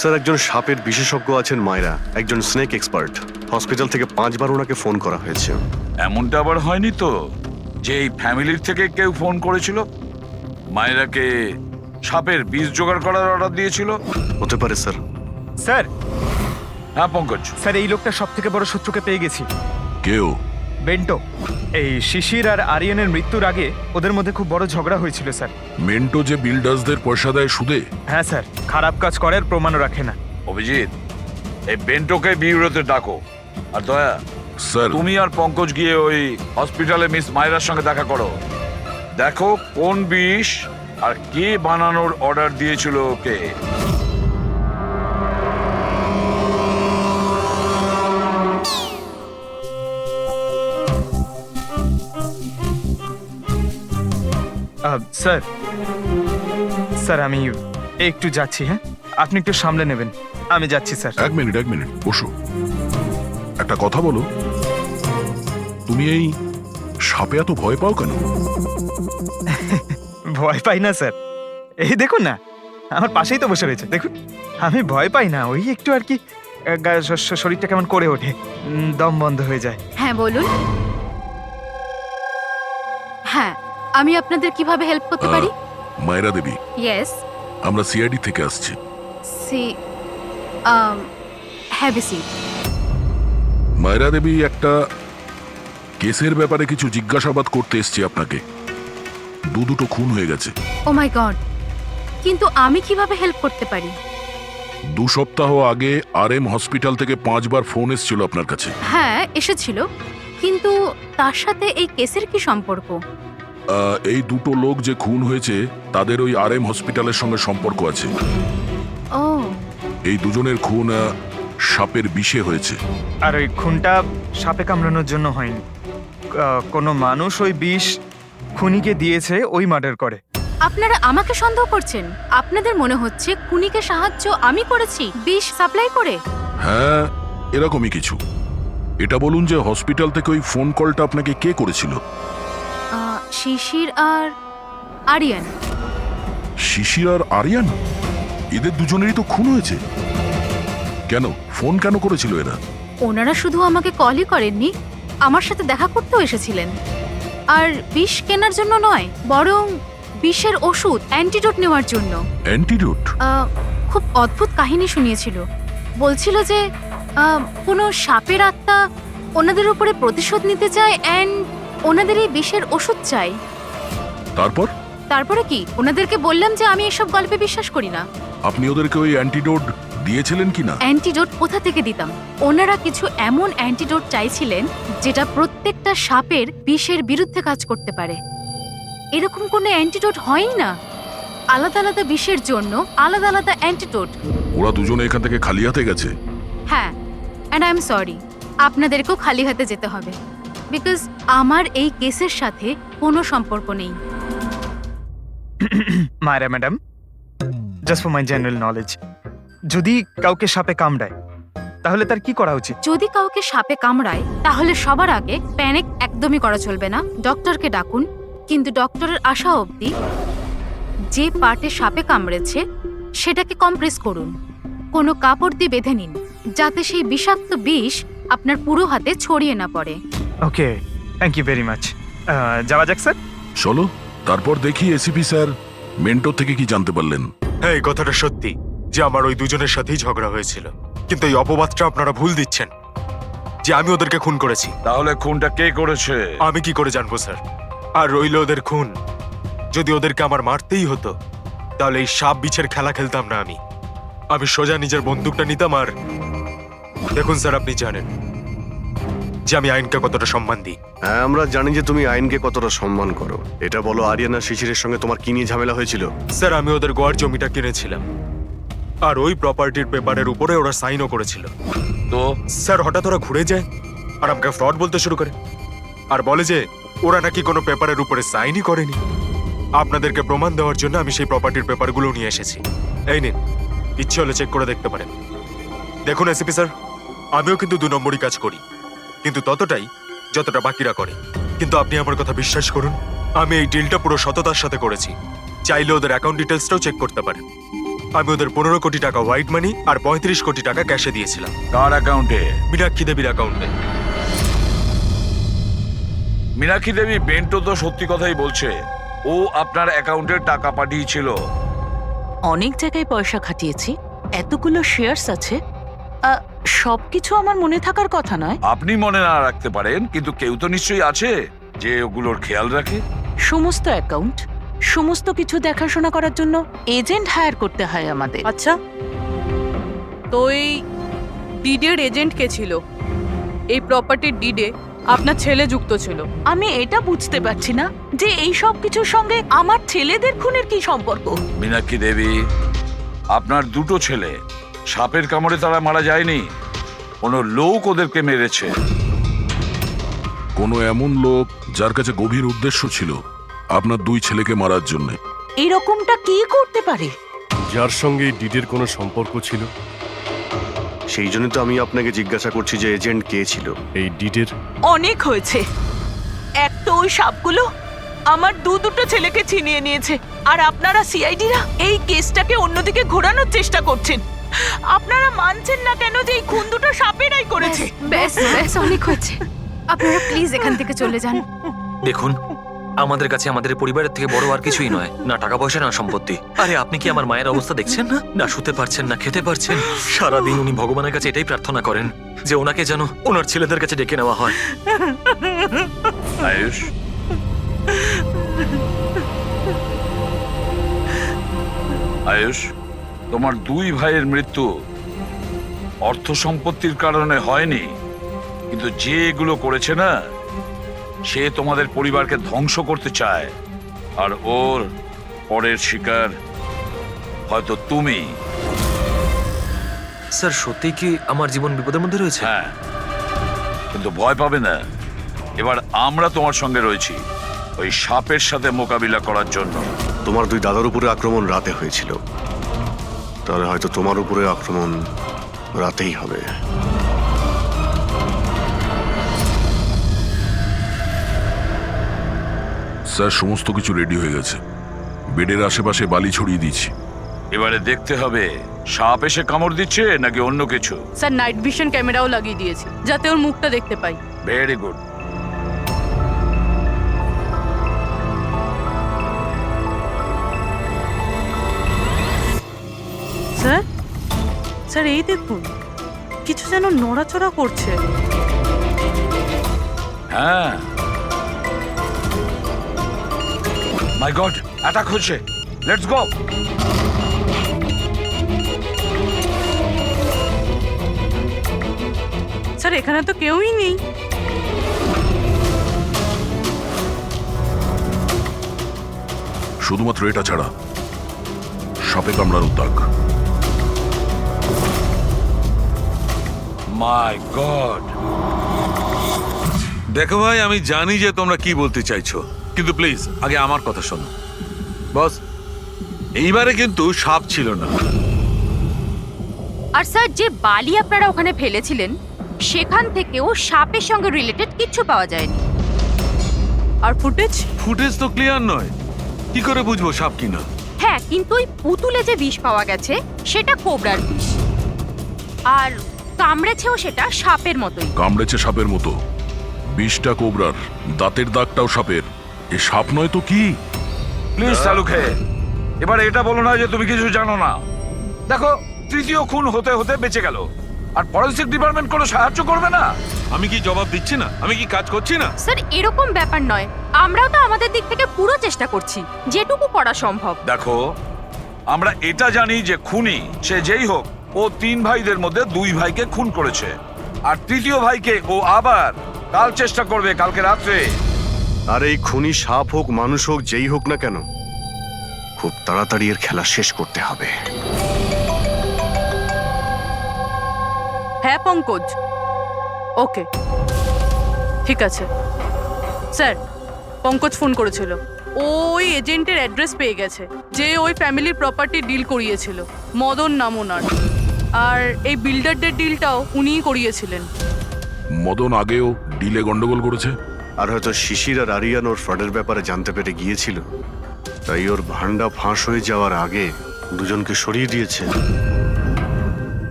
স্যার। একজন সাপের বিশেষজ্ঞ আছেন মায়রা, একজন স্নেক এক্সপার্ট। হসপিটাল থেকে 5 বার ওনাকে ফোন করা হয়েছে। এমনটা আবার হয়নি তো যে এই ফ্যামিলির থেকে কেউ ফোন করেছিল মায়েরাকে সাপের বীজ জোগাড় করার অর্ডার দিয়েছিল? হতে পারে স্যার। স্যার। হ্যাঁ পঙ্কজ। স্যার, এই লোকটা সব থেকে বড় শত্রুকে পেয়ে গেছি। কেউ? বেন্টো। এই শিশির আর আরিয়ানের মৃত্যুর আগে ওদের মধ্যে খুব বড় ঝগড়া হয়েছিল স্যার। মেন্টো যে বিল্ডার্সদের পয়সা দেয় সুদে? হ্যাঁ স্যার, খারাপ কাজ করার প্রমাণও রাখে না। অভিজিৎ, এই বেন্টোকে বিউরোতে ডাকো। আর দয়া, স্যার তুমি আর পঙ্কজ গিয়ে ওই হসপিটালে মিস মায়রার সঙ্গে দেখা করো। দেখো কোন বিষ আর কে বানানোর অর্ডার দিয়েছিল ওকে। স্যার স্যার আমি একটু যাচ্ছি, হ্যাঁ আপনি একটু সামলে নেবেন, আমি যাচ্ছি স্যার। এক মিনিট বসো। একটা কথা বলো, তুমি এই সাপে এত ভয় পাও কেন? ভয় পাই না স্যার, এই দেখুন না আমার পাশেই তো বসে রয়েছে, দেখুন আমি ভয় পাই না, ওই একটু আর কি শরীরটা কেমন করে ওঠে, দম বন্ধ হয়ে যায়। হ্যাঁ বলুন। হ্যাঁ, আমি আপনাদের কিভাবে হেল্প করতে পারি? মায়রা দেবী, ইয়েস। আমরা সিআইডি থেকে আসছি। Have a seat. মায়রা দেবী, একটা কেসের ব্যাপারে কিছু জিজ্ঞাসাবাদ করতে এসছি আপনাকে। দুটো খুন হয়ে গেছে। ও মাই গড, কিন্তু আমি কিভাবে হেল্প করতে পারি? 2 সপ্তাহ আগে RM হসপিটাল থেকে 5 বার ফোন এসেছিল আপনার কাছে। হ্যাঁ এসেছিল, কিন্তু তার সাথে এই কেসের কি সম্পর্ক? এই 2 লোক যে খুন হয়েছে তাদের ওই RM হসপিটালের সঙ্গে সম্পর্ক আছে। ও, এই দুজনের খুন সাপের বিষে হয়েছে। আর ওই খুনটা সাপে কামড়ানোর জন্য হয়নি, কোনো মানুষ ওই বিষ খুনিকে দিয়েছে, ওই মার্ডার করে। আপনারা আমাকে সন্দেহ করছেন? আপনাদের মনে হচ্ছে খুনিকে সাহায্য আমি করেছি বিষ সাপ্লাই করে? হ্যাঁ, এরকমই কিছু। এটা বলুন যে হসপিটাল থেকে ওই ফোন কলটা আপনাকে কে করেছিল? শিশির আর আরিয়ান। শিশির আর আরিয়ান? এদের দুজনেরই তো খুন হয়েছে। কেন ফোন কেন করেছিল এরা? ওনারা শুধু আমাকে কলই করেননি, আমার সাথে দেখা করতেও এসেছিলেন। আর বিষ কেনার জন্য নয়, বরং বিষের ওষুধ অ্যান্টিডোট নেওয়ার জন্য। অ্যান্টিডোট? খুব অদ্ভুত কাহিনী শুনিয়েছিল। বলছিল যে কোনো সাপের আত্মা ওনাদের উপরে প্রতিশোধ নিতে চায় অ্যান্ড ওনাদের এই বিষের ওষুধ চাই। তারপরে কি? ওনাদেরকে বললাম যে আমি এসব গল্পে বিশ্বাস করি না। আপনি ওদেরকে ওই অ্যান্টিডোট দিয়েছিলেন কিনা? অ্যান্টিডোট কোথা থেকে দিতাম? ওনারা কিছু এমন অ্যান্টিডোট চাইছিলেন যেটা প্রত্যেকটা সাপের বিষের বিরুদ্ধে কাজ করতে পারে। এরকম কোনো অ্যান্টিডোট হয়ই না। আলাদা আলাদা বিষের জন্য আলাদা আলাদা অ্যান্টিডোট। ওরা দুজনে এখান থেকে খালি হাতে গেছে? হ্যাঁ, অ্যান্ড আই এম সরি, আপনাদেরকেও খালি হাতে যেতে হবে, বিকজ আমার এই কেসের সাথে কোনো সম্পর্ক নেই। Myra madam, just for my general knowledge, যদি কাউকে সাপে কামড়ায় তাহলে তার কি করা উচিত? যদি কাউকে সাপে কামড়ায় তাহলে সবার আগে প্যানিক একদমই করা চলবে না। ডক্টরকে ডাকুন, কিন্তু ডক্টরের আসা অবধি যে পার্টে সাপে কামড়েছে সেটাকে কম্প্রেস করুন। কোনো কাপড় দিয়ে বেঁধে নিন যাতে সেই বিষাক্ত বিষ আপনার পুরো হাতে ছড়িয়ে না পড়ে। ওকে, থ্যাংক ইউ ভেরি মাচ। যাওয়া যাক স্যার। চলো, তারপর দেখি এসিপি স্যার মেন্টর থেকে কি জানতে পারলেন। হ্যাঁ, এই কথাটা সত্যি যে আমার ওই দুজনের সাথেই ঝগড়া হয়েছিল, কিন্তু এই অপবাদটা আপনারা ভুল দিচ্ছেন যে আমি ওদেরকে খুন করেছি। তাহলে খুনটা কে করেছে? আমি কি করে জানবো স্যার? আর রইল ওদের খুন, যদি ওদেরকে আমার মারতেই হতো তাহলে এই সাপ বিছের খেলা খেলতাম না। আমি সোজা নিজের বন্দুকটা নিতাম। আর দেখুন স্যার, আপনি জানেন যে আমি আইনকে কতটা সম্মান দিই। হ্যাঁ, আমরা জানি যে তুমি আইনকে কতটা সম্মান করো। এটা বলো, আরিয়ানা শিশিরের সঙ্গে তোমার কি নিয়ে ঝামেলা হয়েছিল? স্যার, আমি ওদের গোয়ার জমিটা কিনেছিলাম, আর ওই প্রপার্টির পেপারের উপরে ওরা সাইনও করেছিল। তো স্যার, হঠাৎ ওরা ঘুরে যায় আর আমাকে ফ্রড বলতে শুরু করে, আর বলে যে ওরা নাকি কোনো পেপারের উপরে সাইনই করেনি। আপনাদেরকে প্রমাণ দেওয়ার জন্য আমি সেই প্রপার্টির পেপারগুলো নিয়ে এসেছি। এই নিন, ইচ্ছে হলে চেক করে দেখতে পারেন। দেখুন এসিপি স্যার, আমিও কিন্তু 2 নম্বরই কাজ করি, কিন্তু ততটাই যতটা বাকিরা করে। কিন্তু আপনি আমার কথা বিশ্বাস করুন, আমি এই ডিলটা পুরো সততার সাথে করেছি। চাইলে ওদের অ্যাকাউন্ট ডিটেলসটাও চেক করতে পারেন। আমি ওদের 15 কোটি টাকা হোয়াইট মানি আর 35 কোটি টাকা ক্যাশে দিয়েছিলাম। কার অ্যাকাউন্টে? মীনাক্ষী দেবীর অ্যাকাউন্টে। মীনাক্ষী দেবী, বেন্টো তো সত্যি কথাই বলছে, ও আপনার অ্যাকাউন্টে টাকা পাঠিয়েছিল। অনেক জায়গায় পয়সা খাটিয়েছি, এতগুলো শেয়ারস আছে, সবকিছু আমার মনে থাকার কথা নয়। আপনি মনে না রাখতে পারেন, কিন্তু কেউ তো নিশ্চয়ই আছে যে ওগুলোর খেয়াল রাখে। সমস্ত অ্যাকাউন্ট, সমস্ত কিছু দেখাশোনা করার জন্য এজেন্ট হায়ার করতে হয় আমাদের। আচ্ছা, তো এই ডিডের এজেন্ট কে ছিল? এই প্রপার্টির ডিডে আপনার ছেলে যুক্ত ছিল। আমি এটা বুঝতে পারছি না যে এই সব কিছুর সঙ্গে আমার ছেলেদের খুনের কি সম্পর্ক। মীনাক্ষী দেবী, আপনার দুটো ছেলে সাপের কামড়ে তারা মারা যায়নি, কোনো লোক ওদেরকে মেরেছে। কোনো এমন লোক যার কাছে গভীর উদ্দেশ্য ছিল আপনার দুই ছেলেকে মারার জন্য। এরকমটা কি করতে পারে? যার সঙ্গে এই ডিডের কোনো সম্পর্ক ছিল, সেই জন্য তো আমি আপনাকে জিজ্ঞাসা করছি যে এজেন্ট কে ছিল এই ডিডের। অনেক হয়েছে। এক তো ওই সাপগুলো আমার দুটো ছেলেকে ছিনিয়ে নিয়েছে, আর আপনারা সিআইডিরা এই কেসটাকে অন্যদিকে ঘোরানোর চেষ্টা করছেন। আপনারা মানছেন না কেন যে এই খুন দুটো সাপেরাই করেছে? ব্যাস ব্যাস, অনেক হয়েছে। আপনারা প্লিজ এখান থেকে চলে যান। দেখুন, আমাদের কাছে আমাদের পরিবারের থেকে বড় আর কিছুই নয়, না টাকা পয়সা না সম্পত্তি। আরে আপনি কি আমার মায়ের অবস্থা দেখছেন না? না শুতে পারছেন না খেতে পারছেন। সারাদিন উনি ভগবানের কাছে এটাই প্রার্থনা করেন যে ওনাকে যেন ওনার ছেলেদের কাছে ডেকে নেওয়া হয়। আয়ুষ, আয়ুষ, তোমার দুই ভাইয়ের মৃত্যু অর্থ সম্পত্তির কারণে হয়নি, কিন্তু যে এগুলো করেছে না, সে তোমাদের পরিবারকে ধ্বংস করতে চায়, আর ওর পরের শিকার হয়তো তুমি। স্যার, সত্যি কি আমার জীবন বিপদের মধ্যে রয়েছে? হ্যাঁ, কিন্তু ভয় পাবে না, এবার আমরা তোমার সঙ্গে রয়েছি ওই সাপের সাথে মোকাবিলা করার জন্য। তোমার দুই দাদার উপরে আক্রমণ রাতে হয়েছিল, তাহলে হয়তো তোমার উপরে আক্রমণ রাতেই হবে। স্যার, সমস্ত কিছু রেডি হয়ে গেছে। বেডের আশেপাশে বালি ছড়িয়ে দিয়েছি। এবারে দেখতে হবে সাপ এসে কামড় দিচ্ছে নাকি অন্য কিছু। স্যার, নাইট ভিশন ক্যামেরাও লাগিয়ে দিয়েছি যাতে ওর মুখটা দেখতে পাই। Very good. স্যার, স্যার এই দেখুন, কিছু যেন নড়াচড়া করছে। হ্যাঁ, মাই গড, অ্যাটাক হচ্ছে। Let's go. স্যার, এখানে তো কেউই নেই। শুধুমাত্র এটা ছাড়া সাপে কামড়ার উদ্যোগ। মাই গড। দেখো ভাই, আমি জানি যে তোমরা কি বলতে চাইছো, কিন্তু প্লিজ আগে আমার কথা শোনো। বস, এইবারে কিন্তু সাপ ছিল না। আর স্যার, যে বালি আপনারা ওখানে ফেলেছিলেন সেখান থেকেও সাপের সঙ্গে রিলেটেড কিছু পাওয়া যায়নি। আর ফুটেজ তো ক্লিয়ার নয়, কি করে বুঝবো সাপ কিনা? হ্যাঁ, কিন্তু ওই পুতুলে যে বিষ পাওয়া গেছে সেটা কোবরার বিষ, আর কামড়েছেও সেটা সাপের মতোই। কামড়েছে সাপের মতো, বিষটা কোবরার, দাঁতের দাগটাও সাপের। এ সাপ নয় তো কি? প্লিজ তালুকে, এবার এটা বলো না যে তুমি কিছু জানো না। দেখো, তৃতীয় খুন হতে হতে বেঁচে গেল, আর ফরেনসিক ডিপার্টমেন্ট কোনো সাহায্য করবে না। আমি কি জবাব দিচ্ছি না? আমি কি কাজ করছি না? স্যার, এরকম ব্যাপার নয়, আমরাও তো আমাদের দিক থেকে পুরো চেষ্টা করছি যেটুকু করা সম্ভব। দেখো, আমরা এটা জানি যে খুনি সে যেই হোক, ও তিন ভাইদের মধ্যে দুই ভাইকে খুন করেছে, আর তৃতীয় ভাইকে ও আবার কাল চেষ্টা করবে, কালকে রাত্রে। আর এই খুনি সাপ হোক মানুষ হোক যেই হোক না কেন, খুব তাড়াতাড়ি এর খেলা শেষ করতে হবে। হ্যাঁ পঙ্কজ, ওকে, ঠিক আছে। স্যার, পঙ্কজ ফোন করেছিল, ওই এজেন্টের অ্যাড্রেস পেয়ে গেছে যে ওই ফ্যামিলির প্রপার্টি ডিল করিয়েছিল। মদন নাম ওনার, আর এই বিল্ডারদের ডিলটাও উনিই করিয়েছিলেন। মদন আগেও ডিলে গন্ডগোল করেছে, আর হয়তো শিশির আর আরিয়ান ওর ফ্রডের ব্যাপারে জানতে পেরে গিয়েছিল, তাই ওর ভান্ডা ফাঁস হয়ে যাওয়ার আগে দুজনকে সরিয়ে দিয়েছে।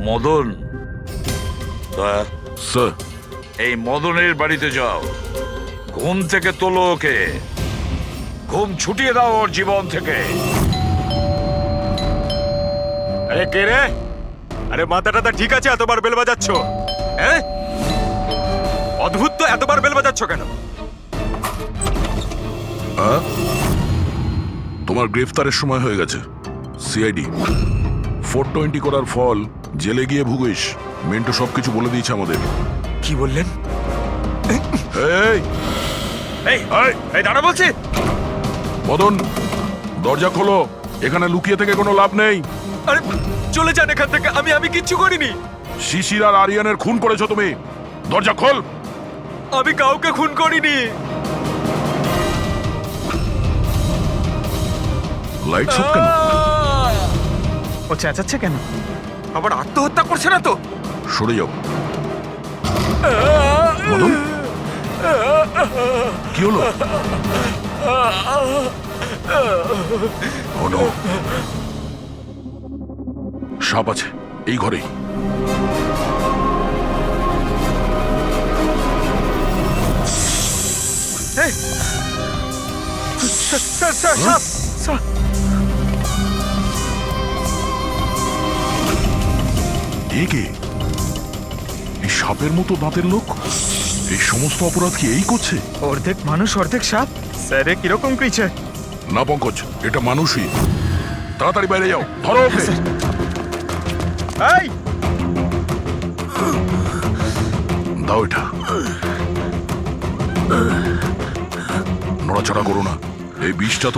মদন, স্যার, এই মদনের বাড়িতে যাও, ঘুম থেকে তোলো ওকে, ঘুম ছুটিয়ে দাও ওর জীবন থেকে। আরে কে রে? আরে মাথাটা ঠিক আছে, এতবার বেল বাজাচ্ছ? হ্যাঁ, অদ্ভুত তো, এতবার বেল বাজাচ্ছ কেন? তোমার গ্রেফতারের সময় হয়ে গেছে। সিআইডি 420 করার ফল জেলে গিয়ে ভুগিস। মেন্টু সবকিছু বলে দিয়েছে আমাদের। কি বললেন? এই এই এই দাঁড়া বলছি। মদন, দরজা খোলো। এখানে লুকিয়ে থেকে কোনো লাভ নেই। আরে চলে যান এখান থেকে। আমি কিচ্ছু করিনি। শিশির আর আরিয়ানের খুন করেছো তুমি। দরজা খোল। আমি কাউকে খুন করিনি। লাইট সব কেন? ও চেঁচাচ্ছে কেন? আবার আত্মহত্যা করছে না তো? সরে যাও। মদন, কি হলো? হলো সাপ আছে এই ঘরেই। এই, স্যার, সাপ, সাপ। এ কে? এই সাপের মতো দাঁতের লোক? এই সমস্ত অপরাধ কি এই করছে? অর্ধেক মানুষ অর্ধেক সাপ। স্যার এ কিরকম ক্রিচার? না পঙ্কজ, এটা মানুষই। তাড়াতাড়ি বাইরে যাও, ধরো ওকে। এই দাও এটা। নড়াচড়া করো না। এই বিষটা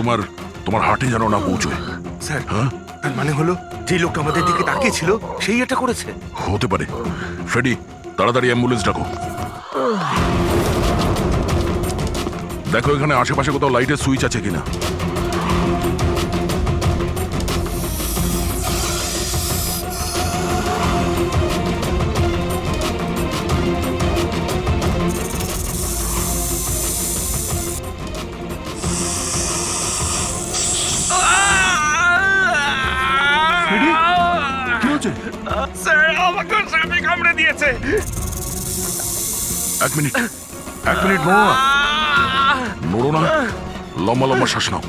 তোমার হার্টে যেন না পৌঁছয়। স্যার, হ্যাঁ, তার মানে হলো যে লোকটা আমাদের দিকে তাকিয়েছিল সেই এটা করেছে। হতে পারে। ফ্রেডি, তাড়াতাড়ি অ্যাম্বুলেন্স ডাকো। দেখো এখানে আশেপাশে কোথাও লাইটের সুইচ আছে কিনা। কি হচ্ছে? স্যার, আমাকে সাপে কামড়ে দিয়েছে। এক মিনিট নড়ো না। নড়ো না, লম্বা লম্বা শ্বাস নাও।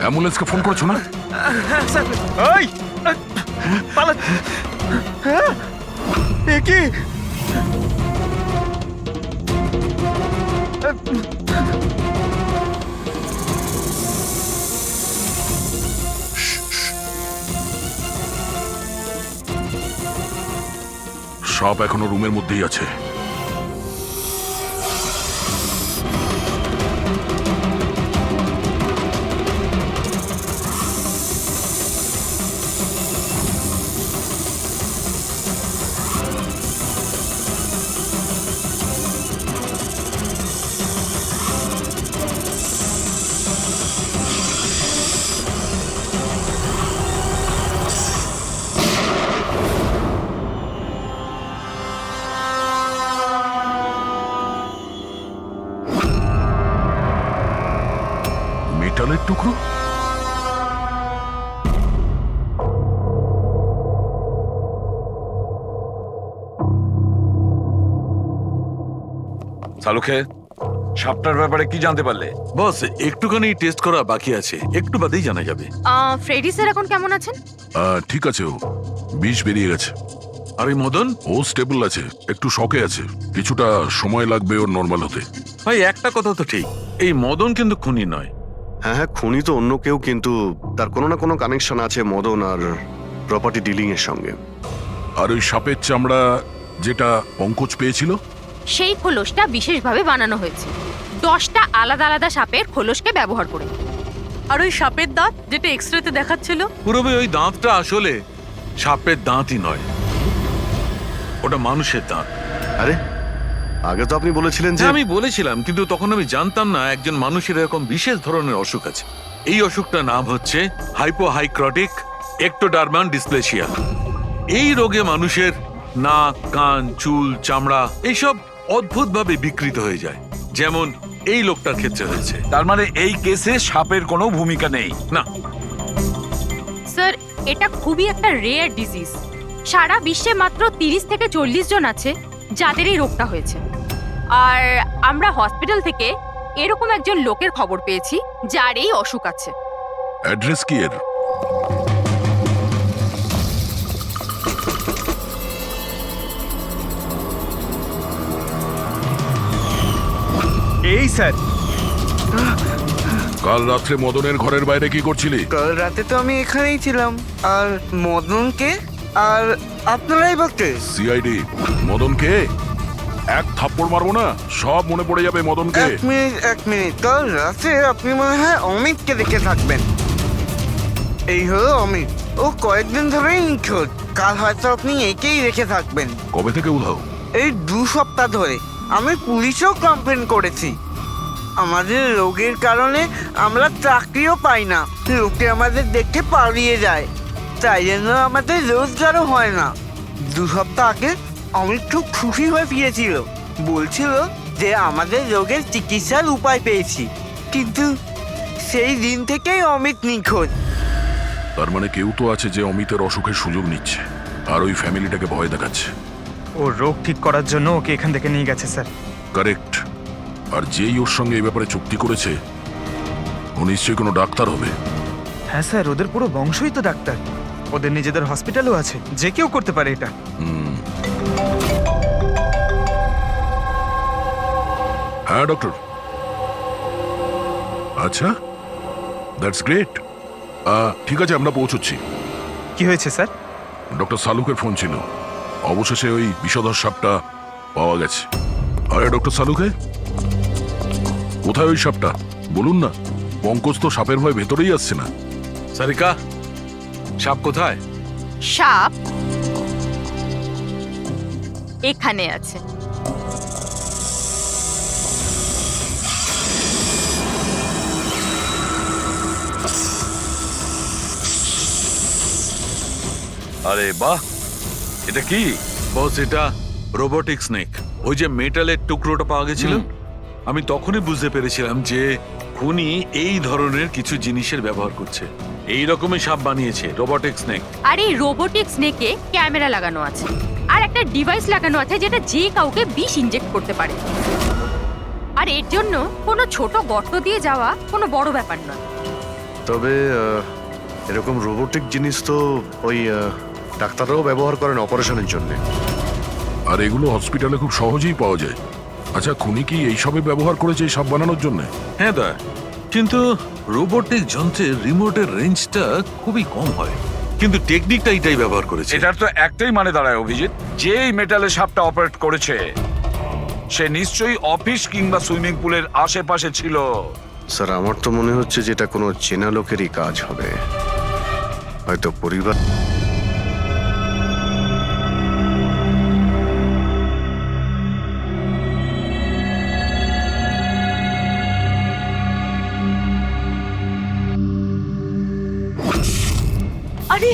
অ্যাম্বুলেন্সকে ফোন করেছো না? স্যার, এই পালা। হ্যাঁ, এ কি? সাপ এখনো রুমের মধ্যেই আছে। মেটালের টুকরো? সালুখে, সাপটার ব্যাপারে কি জানতে পারলে? বস, একটুখানি টেস্ট করা বাকি আছে, একটু বাদেই জানা যাবে। ফ্রেডি স্যার এখন কেমন আছেন? ঠিক আছে, ও বিষ বেরিয়ে গেছে। আর এই মদন? ও স্টেবল আছে, একটু শকে আছে। কিছুটা সময় লাগবে ওর নর্মাল হতে। ভাই, একটা কথা তো ঠিক, এই মদন কিন্তু খুনি নয়। হ্যাঁ, খুনি তো অন্য কেউ, কিন্তু তার কোনো না কোনো কানেকশন আছে মদন আর প্রপার্টি ডিলিং এর সঙ্গে। আর ওই সাপের চামড়া যেটা পঙ্কজ পেয়েছিল, সেই খোলসটা বিশেষভাবে বানানো হয়েছে 10টা আলাদা আলাদা সাপের খোলসকে ব্যবহার করে। আর ওই সাপের দাঁত যেটা এক্সরেতে দেখাচ্ছিল, পুরোবে ওই দাঁতটা আসলে সাপের দাঁতই নয়, ওটা মানুষের দাঁত। আরে, আগে তো আপনি বলেছিলেন যে... আমি বলেছিলাম, কিন্তু তখন আমি জানতাম না একজন মানুষের এরকম বিশেষ ধরনের অসুখ আছে। এই অসুখটার নাম হচ্ছে হাইপোহাইক্রটিক একটোডার্মান ডিসপ্লেসিয়া। এই রোগে মানুষের নাক, কান, চুল, চামড়া এইসব অদ্ভুতভাবে বিকৃত হয়ে যায়, যেমন এই লোকটার ক্ষেত্রে হয়েছে। তার মানে এই কেসে সাপের কোনো ভূমিকা নেই? না স্যার, এটা খুবই একটা রেয়ার ডিজিজ। সারা বিশ্বে মাত্র 30 থেকে 40 জন আছে যাদের এই রোগটা হয়েছে। আর আমরা হসপিটাল থেকে এরকম একজন লোকের খবর পেয়েছি যার এই অসুখ আছে। অ্যাড্রেস কি এর? এই স্যার, কাল রাত্রে মদনের ঘরের বাইরে কি করছিলি? কাল রাতে তো আমি এখানেই ছিলাম। আর মদনকে আর আপনারাই বলতে সিআইডি মদনকে এক থাপ্পড় মারবো না, সব মনে পড়ে যাবে মদনকে। এক মিনিট কাল রাতে আপনি মনে হয় অমিতকে দেখে থাকবেন। এই হলো অমিত, ও কয়েকদিন ধরেই নিখোঁজ। কাল হয়তো আপনি একেই রেখে থাকবেন। কবে থেকে উধাও? এই 2 সপ্তাহ ধরে। আমি পুলিশেও কমপ্লেন করেছি। আমাদের রোগের কারণে আমরা চাকরিও পাই না, লোকে আমাদের দেখে পালিয়ে যায়, তাই জন্য আমাদের রোজগারও হয় না। 2 সপ্তাহ আগে অমিত খুব খুশি হয়ে ফিরেছিল, বলছিল যে আমাদের রোগের চিকিৎসার উপায় পেয়েছি, কিন্তু সেই দিন থেকেই অমিত নিখোঁজ। তার মানে কেউ তো আছে যে অমিতের অসুখের সুযোগ নিচ্ছে আর ওই ফ্যামিলিটাকে ভয় দেখাচ্ছে। ওর রোগ ঠিক করার জন্য ওকে এখান থেকে নিয়ে গেছে স্যার। কারেক্ট। আর যেই ওর সঙ্গে এই ব্যাপারে চুক্তি করেছে ও নিশ্চয়ই কোনো ডাক্তার হবে। হ্যাঁ স্যার, ওদের পুরো বংশই তো ডাক্তার। ওদের নিজেদের হসপিটালও আছে, যে কেউ করতে পারে এটা। হ্যাঁ ডক্টর। আচ্ছা, দ্যাটস গ্রেট। ঠিক আছে, আমরা পৌঁছচ্ছি। কি হয়েছে স্যার? ডক্টর সালুকের ফোন ছিল, অবশেষে ওই বিষধর সাপটা পাওয়া গেছে। আরে ডক্টর সালুকে, কোথায় ওই সাপটা বলুন না? পঙ্কজ তো সাপের ভয় ভেতরেই আসছে না। সারিকা, সাপ কোথায়? সাপ এখানে আছে। আরে বাহ, এটা কি বস? এটা রোবোটিক স্নেক। ওই যে মেটালের টুকরোটা পাওয়া গেছিল, আমি তখনই বুঝতে পেরেছিলাম যে খুনি এই ধরনের কিছু জিনিসের ব্যবহার করছে। এই রকমই সাপ বানিয়েছে রোবোটিক স্নেক। আর এই রোবোটিক স্নেকে ক্যামেরা লাগানো আছে আর একটা ডিভাইস লাগানো আছে যেটা যে কাউকে বিষ ইনজেক্ট করতে পারে। আর এর জন্য কোনো ছোট গর্ত দিয়ে যাওয়া কোনো বড় ব্যাপার নয়। তবে এরকম রোবোটিক জিনিস তো ওই ডাক্তাররাও ব্যবহার করেন অপারেশনের জন্য। আর এগুলো হসপিটালে খুব সহজেই পাওয়া যায়। আচ্ছা, খুনি কি এইসবে ব্যবহার করেছে এই সাপ বানানোর জন্য? হ্যাঁ দা, কিন্তু রোবোটিক যন্ত্রের রিমোটের রেঞ্জটা খুবই কম হয়, কিন্তু টেকনিকটা এটাই ব্যবহার করেছে। এটার তো একটাই মানে দাঁড়ায় অভিজিৎ, যে এই মেটালের সাপটা অপারেট করেছে সে নিশ্চয়ই অফিস কিংবা সুইমিং পুলের আশেপাশে ছিল। স্যার, আমার তো মনে হচ্ছে যে এটা কোনো চেনা লোকেরই কাজ হবে, হয়তো পরিবার। আরে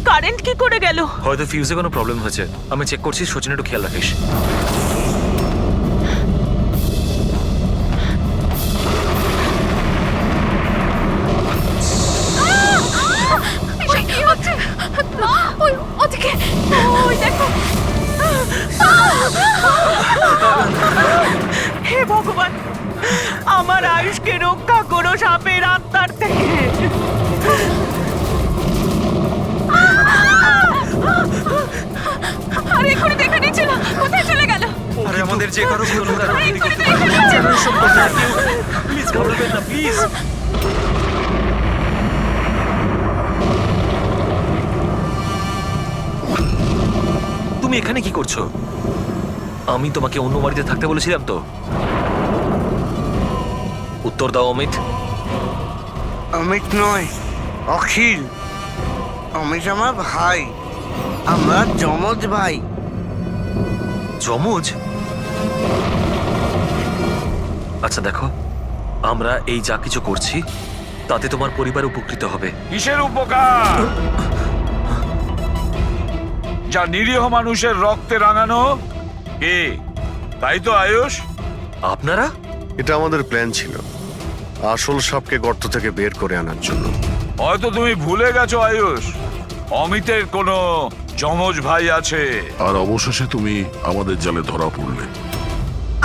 কারেন্ট কি করে গেল? হয়তো ফিউজে কোনো প্রবলেম হয়েছে। আমি চেক করছি, সচিন একটু খেয়াল রাখিস। হে ভগবান, আমার আয়ুষকে রক্ষা করো সাপের আত্মার থেকে। আরে এক্ষুনি দেখা নিচ্ছিল, কোথায় চলে গেল? আরে আমাদের যে কারো প্লিজ ঘাবড়াবেন না, প্লিজ। তুমি এখানে কি করছো? আমি তোমাকে অন্য বাড়িতে থাকতে বলেছিলাম তো। উত্তর দাও অমিত। অমিত নয়, অখিল। অমিত আমার ভাই, আমরা যমজ ভাই। যমজ? আচ্ছা দেখো, আমরা এই যা কিছু করছি তাতে তোমার পরিবার উপকৃত হবে। কিসের উপকার? যা নিরীহ মানুষের রক্তে রাঙানো। কে? তাই তো আয়ুষ? আপনারা? এটা আমাদের প্ল্যান ছিল, আসল সাপকে গর্ত থেকে বের করে আনার জন্য। হয়তো তুমি ভুলে গেছো আয়ুষ, অমিতের কোনো যমজ ভাই আছে। আর অবশেষে তুমি আমাদের জালে ধরা পড়লে।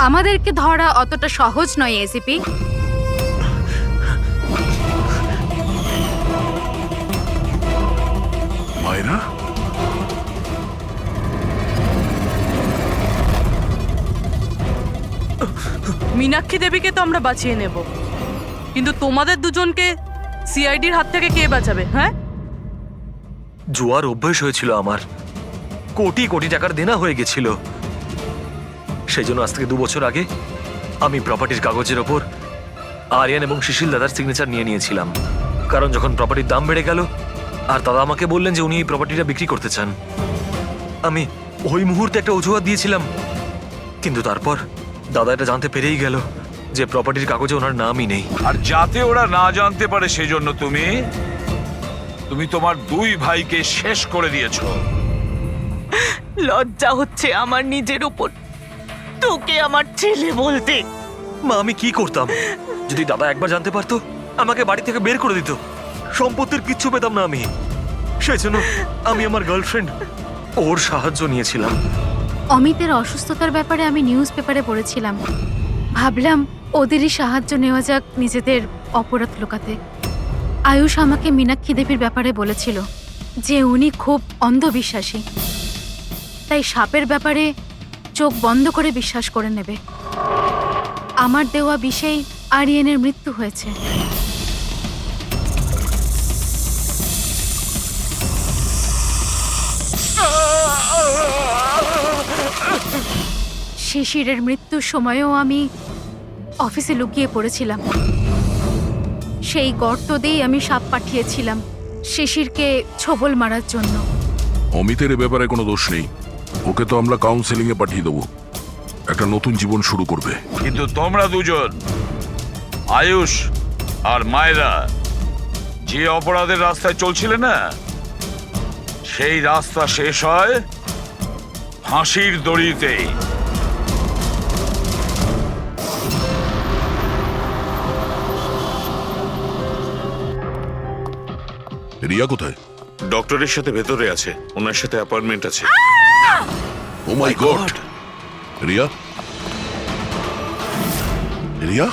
আমাদেরকে ধরা অতটা সহজ নয় এসিপি। মায়েরা, মীনাক্ষী দেবীকে তো আমরা বাঁচিয়ে নেব, কিন্তু তোমাদের দুজনকে সিআইডির হাত থেকে কে বাঁচাবে? হ্যাঁ, জুয়ার অভ্যেস হয়েছিল আমার, কোটি কোটি টাকার দেনা হয়ে গেছিল। সেই জন্য আজ থেকে 2 বছর আগে আমি প্রপার্টির কাগজের ওপর আরিয়ান এবং সুশীল দাদার সিগনেচার নিয়ে নিয়েছিলাম। কারণ যখন প্রপার্টির দাম বেড়ে গেল আর দাদা আমাকে বললেন যে উনি এই প্রপার্টিটা বিক্রি করতে চান, আমি ওই মুহূর্তে একটা অজুহাত দিয়েছিলাম। কিন্তু তারপর দাদা এটা জানতে পেরেই গেল যে প্রপার্টির কাগজে ওনার নামই নেই। আর যাতে ওরা না জানতে পারে সেজন্য তুমি তোমার 2 ভাইকে শেষ করে দিয়েছো। লজ্জা হচ্ছে আমার নিজের উপর, তোকে আমার ছেলে বলতে। মা, আমি কি করতাম? যদি দাদা একবার জানতে পারতো আমাকে বাড়ি থেকে বের করে দিত, সম্পত্তির কিচ্ছু পেতাম না আমি। সেই জন্য আমি আমার গার্লফ্রেন্ড ওর সাহায্য নিয়েছিলাম। অমিতের অসুস্থতার ব্যাপারে আমি নিউজ পেপারে পড়েছিলাম, ভাবলাম ওদেরই সাহায্য নেওয়া যাক নিজেদের অপরাধ লুকাতে। আয়ুষ আমাকে মীনাক্ষী দেবীর ব্যাপারে বলেছিল যে উনি খুব অন্ধবিশ্বাসী, তাই সাপের ব্যাপারে চোখ বন্ধ করে বিশ্বাস করে নেবে। আমার দেওয়া বিষেই আরিয়ানের মৃত্যু হয়েছে। শিশিরের মৃত্যুর সময়ও আমি অফিসে লুকিয়ে পড়েছিলাম। সেই গর্ত দিয়েই আমি সাপ পাঠিয়েছিলাম শিশিরকে ছোবল মারার জন্য। অমিতের এ ব্যাপারে কোনো দোষ নেই, ওকে তো আমরা কাউন্সেলিং এ পাঠিয়ে দেবো, একটা নতুন জীবন শুরু করবে। কিন্তু তোমরা দুজন, আয়ুষ আর মায়রা, যে অপরাধের রাস্তায় চলছিলে না, সেই রাস্তা শেষ হয় ফাঁসির দড়িতেই। রিয়া কোথায়? ডক্টরের সাথে ভেতরে আছে, ওনার সাথে অ্যাপয়েন্টমেন্ট আছে। Oh my God! Riya, Riya,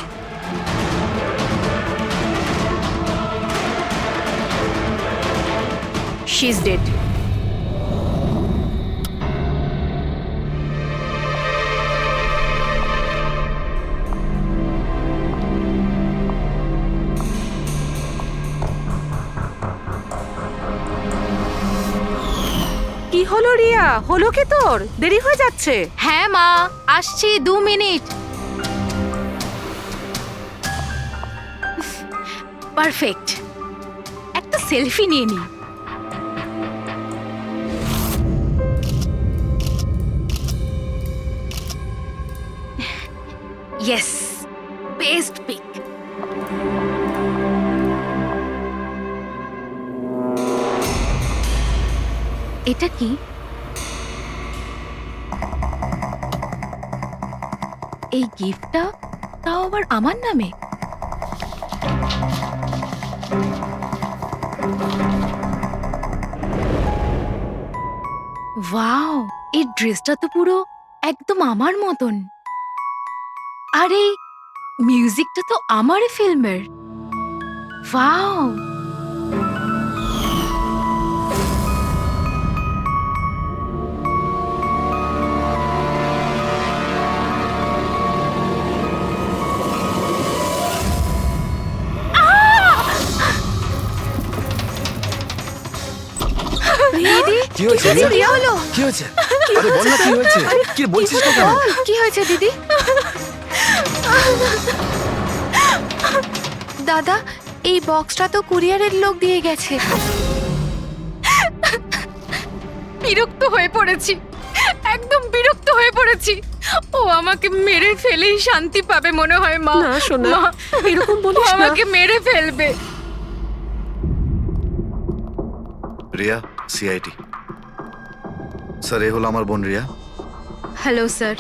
she is dead. কি হলো রিয়া? হলো কি তোর? দেরি হয়ে যাচ্ছে। হ্যাঁ মা, আসছি 2 মিনিট। পারফেক্ট, একটা সেলফি নিয়ে নি। Yes, best pic. এটা কি? এই গিফটটা তাও আবার আমার নামে? ওয়াও, এই ড্রেসটা তো পুরো একদম আমার মতন। আর এই মিউজিকটা তো আমারই ফিল্মের। ওয়াও, দিদি, কি হয়েছে? কি হলো? কি হয়েছে? আরে বল না কি হয়েছে? কি বলছিস না কেন? কি হয়েছে দিদি? দাদা, এই বক্সটা তো কুরিয়ারের লোক দিয়ে গেছে। বিরক্ত হয়ে পড়েছি, একদম বিরক্ত হয়ে পড়েছি। ও আমাকে মেরে ফেলেই শান্তি পাবে মনে হয় মা। না সোনা, মা, এরকম বলিস না। আমাকে মেরে ফেলবে। রিয়া, সিআইটি। স্যার, এ হলো আমার বোন রিয়া। Hello sir.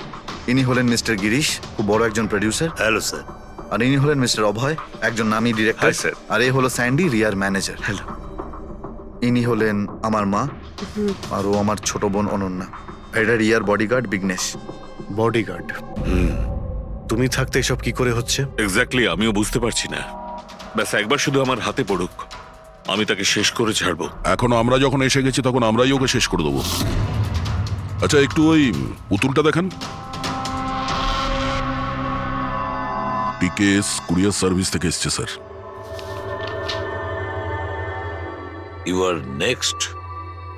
ইনি হলেন মিস্টার গিরিশ, খুব বড় একজন প্রডিউসার। Hello sir. আর ইনি হলেন মিস্টার অভয়, একজন নামী ডিরেক্টর। Hi, sir. আর এই হলো স্যান্ডি, রিয়ার ম্যানেজার। হ্যালো। ইনি হলেন আমার মা, আর ও আমার ছোট বোন অনন্যা। এটা রিয়ার বডিগার্ড বিঘ্নেশ। বডিগার্ড? তুমি থাকতে এসব কি করে হচ্ছে? এক্স্যাক্টলি, আমিও বুঝতে পারছি না। ব্যাস একবার শুধু আমার হাতে পড়ুক, আমি তাকে শেষ করে ছাড়বো। এখন আমরা যখন এসে গেছি তখন আমরাই ওকে শেষ করে দেবো। আচ্ছা, একটু ওই পুতুলটা দেখান। পিকেএস কুরিয়ার সার্ভিস থেকে এসছে sir. You are next.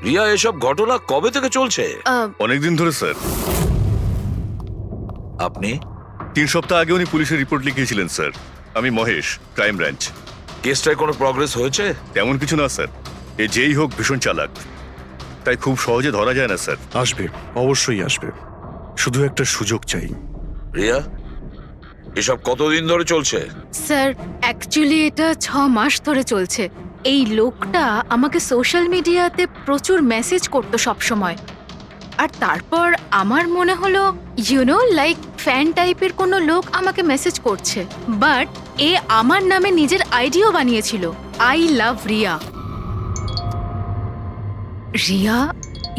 Riya, এসব ঘটনা কবে থেকে চলছে? অনেকদিন ধরে স্যার। আপনি? 3 সপ্তাহ আগে উনি পুলিশের রিপোর্ট লিখিয়েছিলেন স্যার। আমি মহেশ, ক্রাইম ব্রাঞ্চ। কেসটায় কোনো প্রগ্রেস হয়েছে? তেমন কিছু না স্যার। এ যেই হোক ভীষণ চালাক, তাই খুব সহজে ধরা যায় না স্যার। আসবে, অবশ্যই আসবে, শুধু একটা সুযোগ চাই। রিয়া, এসব কতদিন ধরে চলছে? স্যার অ্যাকচুয়ালি এটা 6 মাস ধরে চলছে। এই লোকটা আমাকে সোশ্যাল মিডিয়াতে প্রচুর মেসেজ করতো সব সময়। আর তারপর আমার মনে হলো লাইক ফ্যান টাইপের কোনো লোক আমাকে মেসেজ করছে, বাট এ আমার নামে নিজের আইডিও বানিয়েছিল, I love Riya. Riya,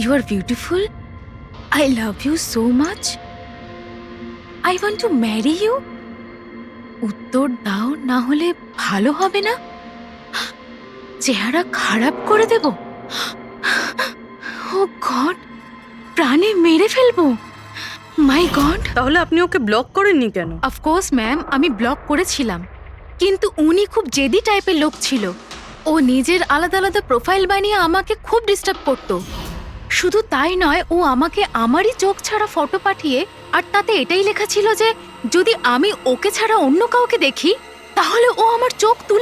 you are beautiful, I love you so much, I want to marry you. উত্তর দাও, না হলে ভালো হবে না, চেহারা খারাপ করে দেব। ও গড, প্রাণে মেরে ফেলবো। মাই গড। তাহলে আপনি ওকে ব্লক করেননি কেন? অফকোর্স ম্যাম, আমি ব্লক করেছিলাম, কিন্তু উনি খুব জেদি টাইপের লোক ছিল। ও নিজের আলাদা আলাদা প্রোফাইল বানিয়ে আমাকে খুব ডিস্টার্ব করতো। শুধু তাই নয়, ও আমাকে আমারই চোখ ছাড়া ফটো পাঠিয়ে, আর তাতে এটাই লেখা ছিল যে যদি আমি ওকে ছাড়া অন্য কাউকে দেখি তাহলে ও আমার চোখ তুলে